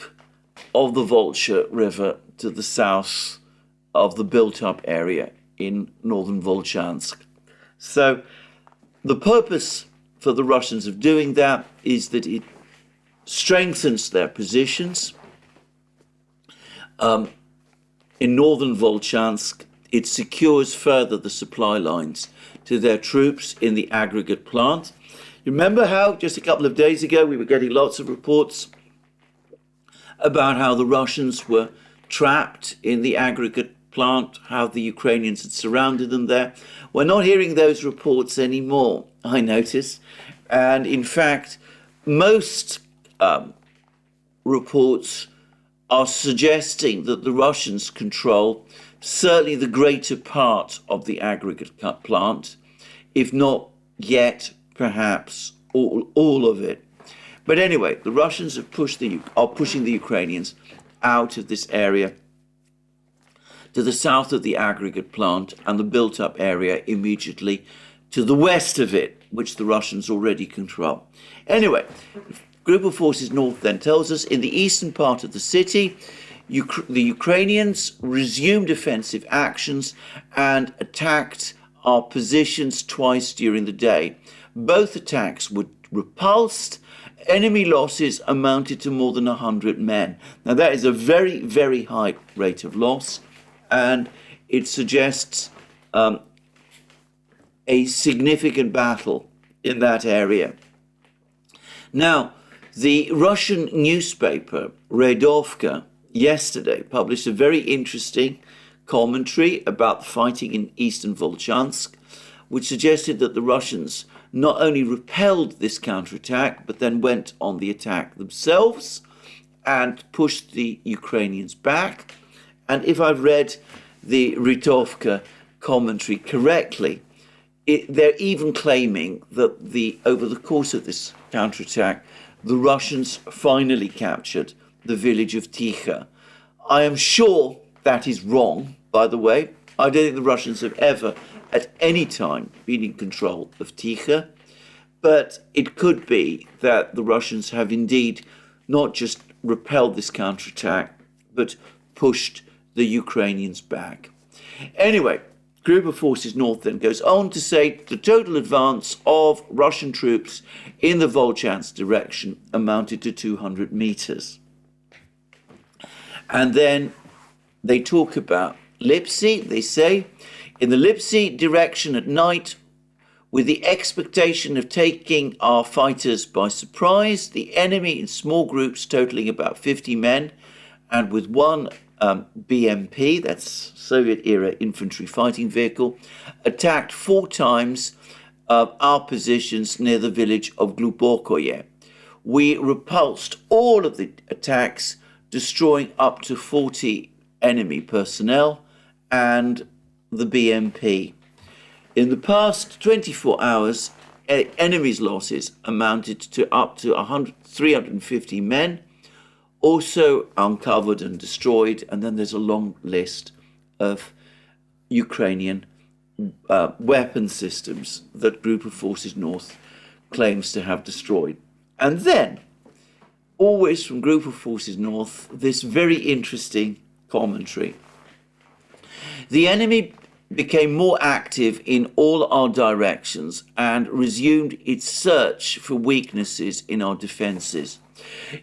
of the Volcha River to the south of the built-up area in northern Volchansk. So the purpose for the Russians of doing that is that it strengthens their positions. In northern Volchansk, it secures further the supply lines to their troops in the aggregate plant. You remember how just a couple of days ago we were getting lots of reports about how the Russians were trapped in the aggregate plant, how the Ukrainians had surrounded them there? We're not hearing those reports anymore, I notice. And in fact, most reports are suggesting that the Russians control certainly the greater part of the aggregate plant, if not yet perhaps all of it. But anyway, the Russians are pushing the Ukrainians out of this area to the south of the aggregate plant and the built-up area immediately to the west of it, which the Russians already control. Anyway, Group of Forces North then tells us in the eastern part of the city, the Ukrainians resumed offensive actions and attacked our positions twice during the day. Both attacks were repulsed. Enemy losses amounted to more than 100 men. Now that is a very, very high rate of loss, and it suggests a significant battle in that area. Now, the Russian newspaper Redovka yesterday published a very interesting commentary about the fighting in eastern Volchansk, which suggested that the Russians not only repelled this counterattack, but then went on the attack themselves and pushed the Ukrainians back. And if I've read the Redovka commentary correctly, they're even claiming that over the course of this counterattack, the Russians finally captured the village of Tikha. I am sure that is wrong, by the way. I don't think the Russians have ever, at any time, been in control of Tikha. But it could be that the Russians have indeed not just repelled this counterattack, but pushed the Ukrainians back. Anyway, Group of Forces North then goes on to say the total advance of Russian troops in the Volchansk direction amounted to 200 meters. And then they talk about Lipsy. They say, in the Lipsy direction at night, with the expectation of taking our fighters by surprise, the enemy in small groups totaling about 50 men, and with one BMP, that's Soviet-era infantry fighting vehicle, attacked 4 times our positions near the village of Glubokoye. We repulsed all of the attacks, destroying up to 40 enemy personnel and the BMP. In the past 24 hours, enemy's losses amounted to up to 350 men, also uncovered and destroyed, and then there's a long list of Ukrainian weapon systems that Group of Forces North claims to have destroyed. And then, always from Group of Forces North, this very interesting commentary. The enemy became more active in all our directions and resumed its search for weaknesses in our defences.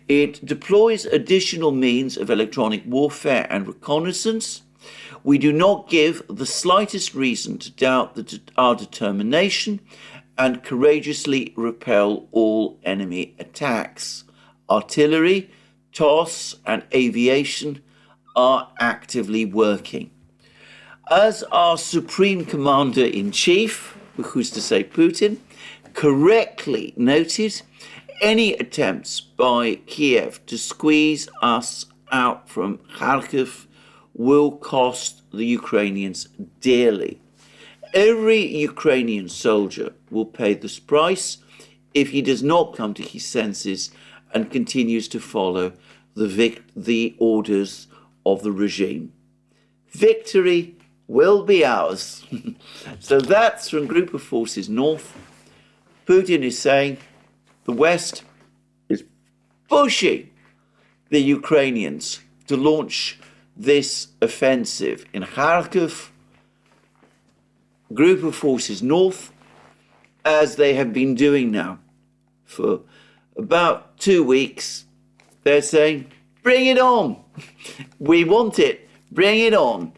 It deploys additional means of electronic warfare and reconnaissance. We do not give the slightest reason to doubt our determination and courageously repel all enemy attacks. Artillery, TOS and aviation are actively working. As our Supreme Commander-in-Chief, who's to say Putin, correctly noted, any attempts by Kiev to squeeze us out from Kharkov will cost the Ukrainians dearly. Every Ukrainian soldier will pay this price if he does not come to his senses and continues to follow the orders of the regime. Victory will be ours. So that's from Group of Forces North. Putin is saying the West is pushing the Ukrainians to launch this offensive in Kharkov. Group of Forces North, as they have been doing now for about 2 weeks, they're saying, bring it on. We want it. Bring it on.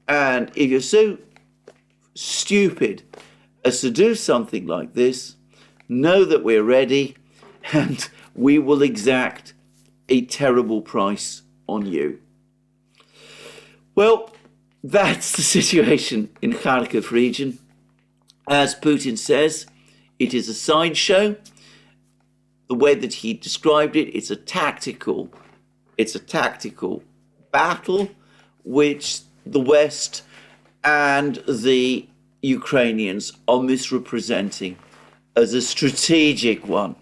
And if you're so stupid as to do something like this, know that we're ready and we will exact a terrible price on you. Well, that's the situation in Kharkov region. As Putin says, it is a sideshow. The way that he described it, it's a tactical battle which the West and the Ukrainians are misrepresenting as a strategic one.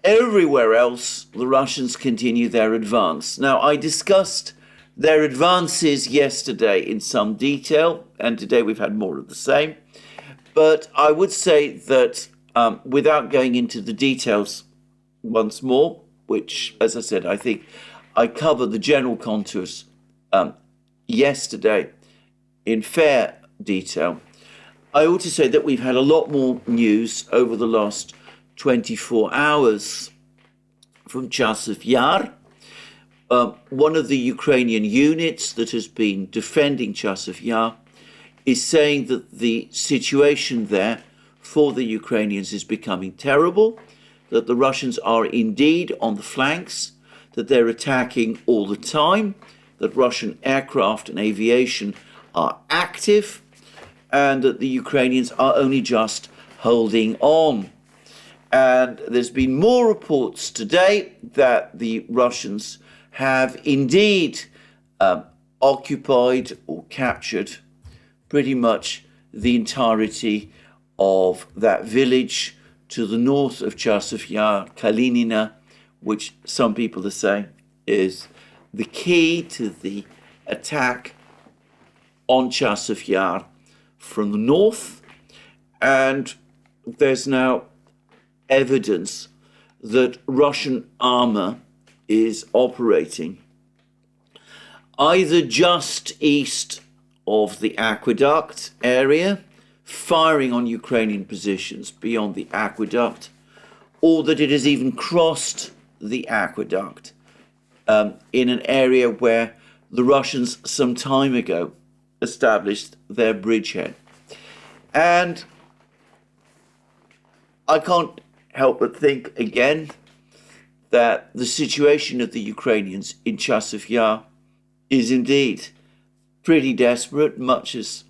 Everywhere else, the Russians continue their advance. Now, I discussed their advances yesterday in some detail, and today we've had more of the same. But I would say that without going into the details once more, which, as I said, I think I covered the general contours yesterday in fair detail, I ought to say that we've had a lot more news over the last 24 hours from Chasiv Yar. One of the Ukrainian units that has been defending Chasiv Yar is saying that the situation there for the Ukrainians is becoming terrible, that the Russians are indeed on the flanks, that they're attacking all the time, that Russian aircraft and aviation are active, and that the Ukrainians are only just holding on. And there's been more reports today that the Russians have indeed occupied or captured pretty much the entirety of that village to the north of Chasiv Yar, Kalinina, which some people are saying is the key to the attack on Chasiv Yar from the north. And there's now evidence that Russian armor is operating either just east of the aqueduct area, firing on Ukrainian positions beyond the aqueduct, or that it has even crossed the aqueduct in an area where the Russians some time ago established their bridgehead. And I can't help but think again that the situation of the Ukrainians in Chasiv Yar is indeed pretty desperate, much as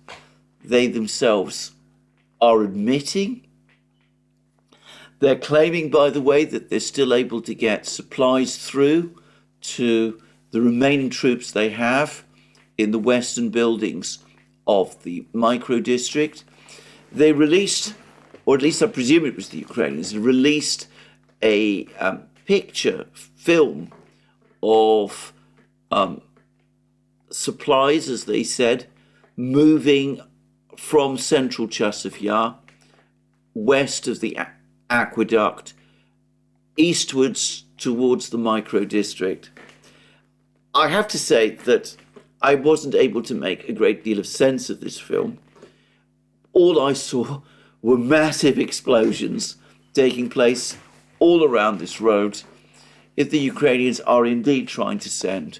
they themselves are admitting. They're claiming, by the way, that they're still able to get supplies through to the remaining troops they have in the western buildings of the micro-district. They released, or at least I presume it was the Ukrainians, released a film of supplies, as they said, moving from central Chasiv Yar, west of the aqueduct, eastwards towards the micro-district. I have to say that I wasn't able to make a great deal of sense of this film. All I saw were massive explosions taking place all around this road. If the Ukrainians are indeed trying to send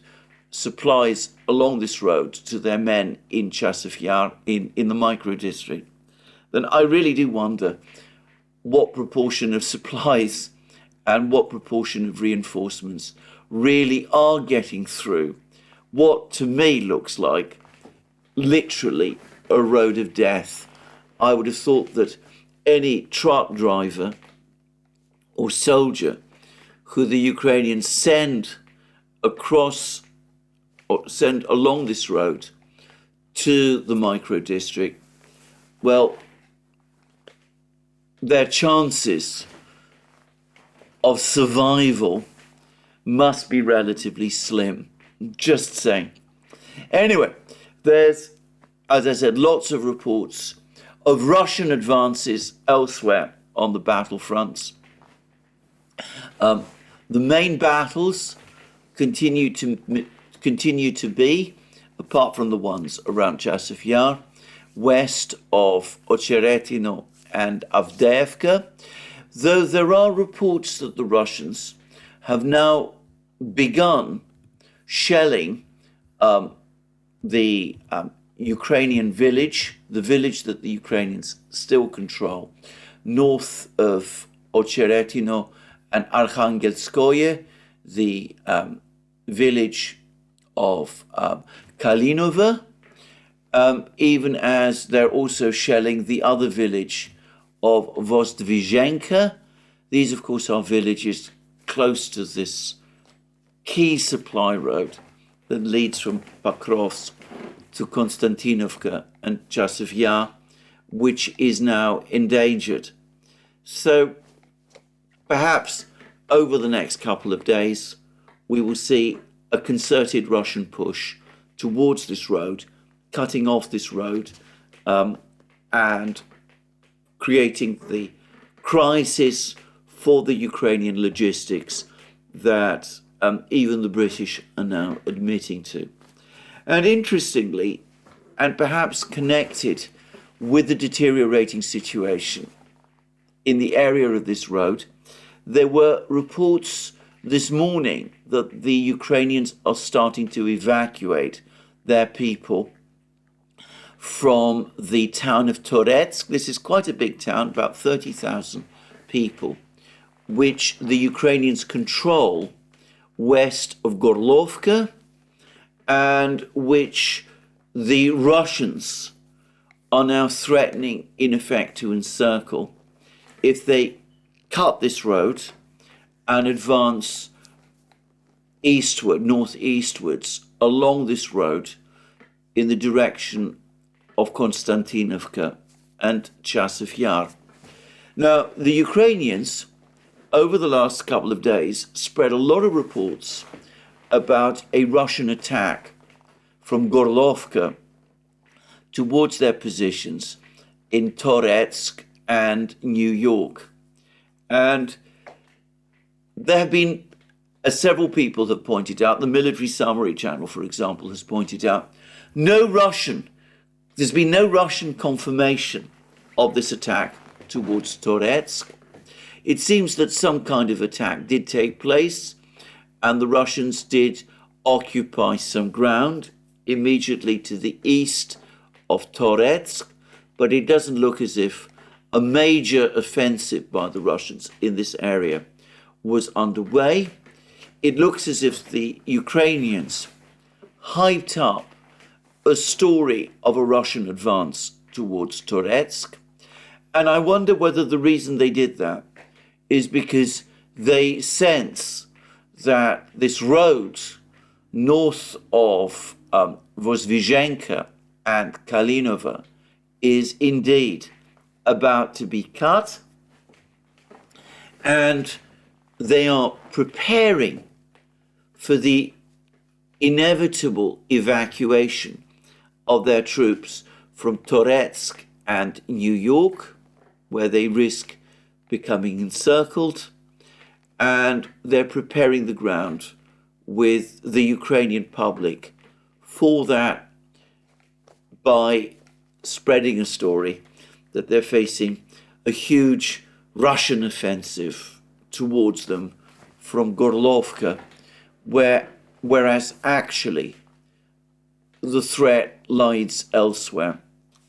supplies along this road to their men in Chasiv Yar, in the micro-district, then I really do wonder what proportion of supplies and what proportion of reinforcements really are getting through what to me looks like literally a road of death. I would have thought that any truck driver or soldier who the Ukrainians send across or send along this road to the micro-district, well, their chances of survival must be relatively slim. Just saying. Anyway, there's, as I said, lots of reports of Russian advances elsewhere on the battlefronts. The main battles continue to be, apart from the ones around Chasiv Yar, west of Ocheretino and Avdiivka, though there are reports that the Russians have now begun shelling the Ukrainian village, the village that the Ukrainians still control, north of Ocheretino and Arkhangelskoye, the village of Kalinova, even as they're also shelling the other village of Vozdvizhenka. These, of course, are villages close to this key supply road that leads from Pokrovsk to Konstantinovka and Chasiv Yar, which is now endangered. So perhaps over the next couple of days, we will see a concerted Russian push towards this road, cutting off this road and creating the crisis for the Ukrainian logistics that even the British are now admitting to. And interestingly, and perhaps connected with the deteriorating situation in the area of this road, there were reports this morning that the Ukrainians are starting to evacuate their people from the town of Toretsk. This is quite a big town, about 30,000 people, which the Ukrainians control west of Gorlovka, and which the Russians are now threatening, in effect, to encircle if they cut this road and advance eastward, northeastwards, along this road in the direction of Konstantinovka and Chasiv Yar. Now, the Ukrainians, over the last couple of days, spread a lot of reports about a Russian attack from Gorlovka towards their positions in Toretsk and New York. And there have been several people have pointed out, the Military Summary Channel, for example, has pointed out, there's been no Russian confirmation of this attack towards Toretsk. It seems that some kind of attack did take place, and the Russians did occupy some ground immediately to the east of Toretsk, but it doesn't look as if a major offensive by the Russians in this area was underway. It looks as if the Ukrainians hyped up a story of a Russian advance towards Toretsk, And I wonder whether the reason they did that is because they sense that this road north of Vozvizenka and Kalinova is indeed about to be cut, and they are preparing for the inevitable evacuation of their troops from Toretsk and New York, where they risk becoming encircled, and they're preparing the ground with the Ukrainian public for that by spreading a story that they're facing a huge Russian offensive towards them from Gorlovka, whereas actually the threat lies elsewhere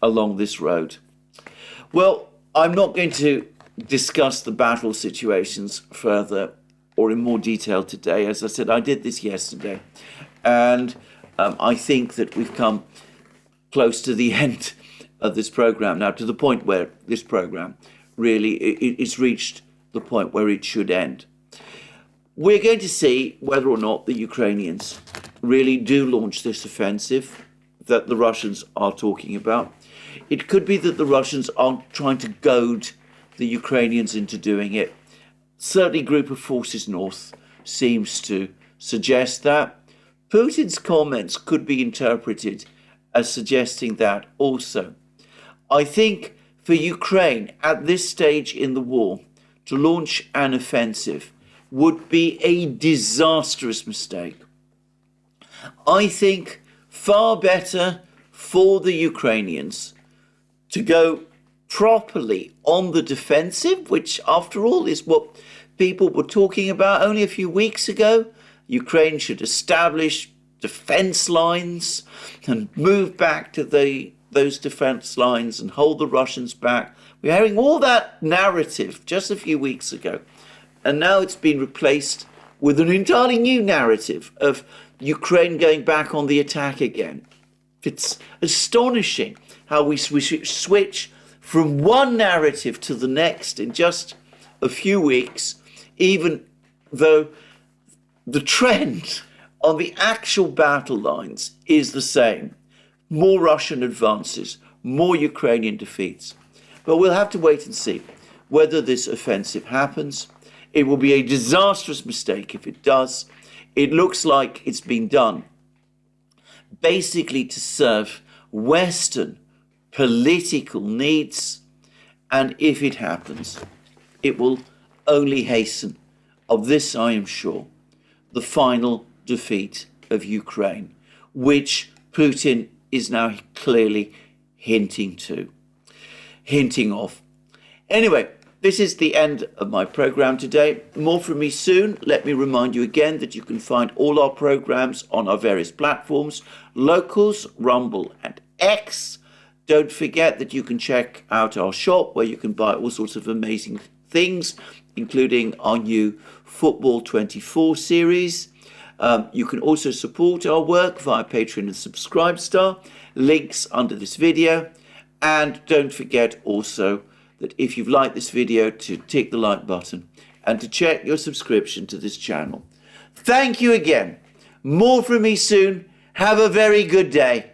along this road. Well, I'm not going to discuss the battle situations further or in more detail today. As I said, I did this yesterday, and I think that we've come close to the end of this program now, to the point where this program really it's reached the point where it should end. We're going to see whether or not the Ukrainians really do launch this offensive that the Russians are talking about. It could be that the Russians are trying to goad the Ukrainians into doing it. Certainly, Group of Forces North seems to suggest that. Putin's comments could be interpreted as suggesting that also. I think for Ukraine at this stage in the war to launch an offensive would be a disastrous mistake. I think far better for the Ukrainians to go properly on the defensive, which after all is what people were talking about only a few weeks ago. Ukraine should establish defense lines and move back to those defense lines and hold the Russians back. We're hearing all that narrative just a few weeks ago, and now it's been replaced with an entirely new narrative of Ukraine going back on the attack again. It's astonishing how we switch from one narrative to the next in just a few weeks, even though the trend on the actual battle lines is the same. More Russian advances, more Ukrainian defeats. But we'll have to wait and see whether this offensive happens. It will be a disastrous mistake if it does. It looks like it's been done basically to serve Western political needs, and if it happens, it will only hasten, of this I am sure, the final defeat of Ukraine, which Putin is now clearly hinting of. Anyway, this is the end of my program today. More from me soon. Let me remind you again that you can find all our programs on our various platforms, Locals, Rumble and X. Don't forget that you can check out our shop where you can buy all sorts of amazing things, including our new Football 24 series. You can also support our work via Patreon and Subscribestar. Links under this video. And don't forget also that if you've liked this video, to tick the like button and to check your subscription to this channel. Thank you again. More from me soon. Have a very good day.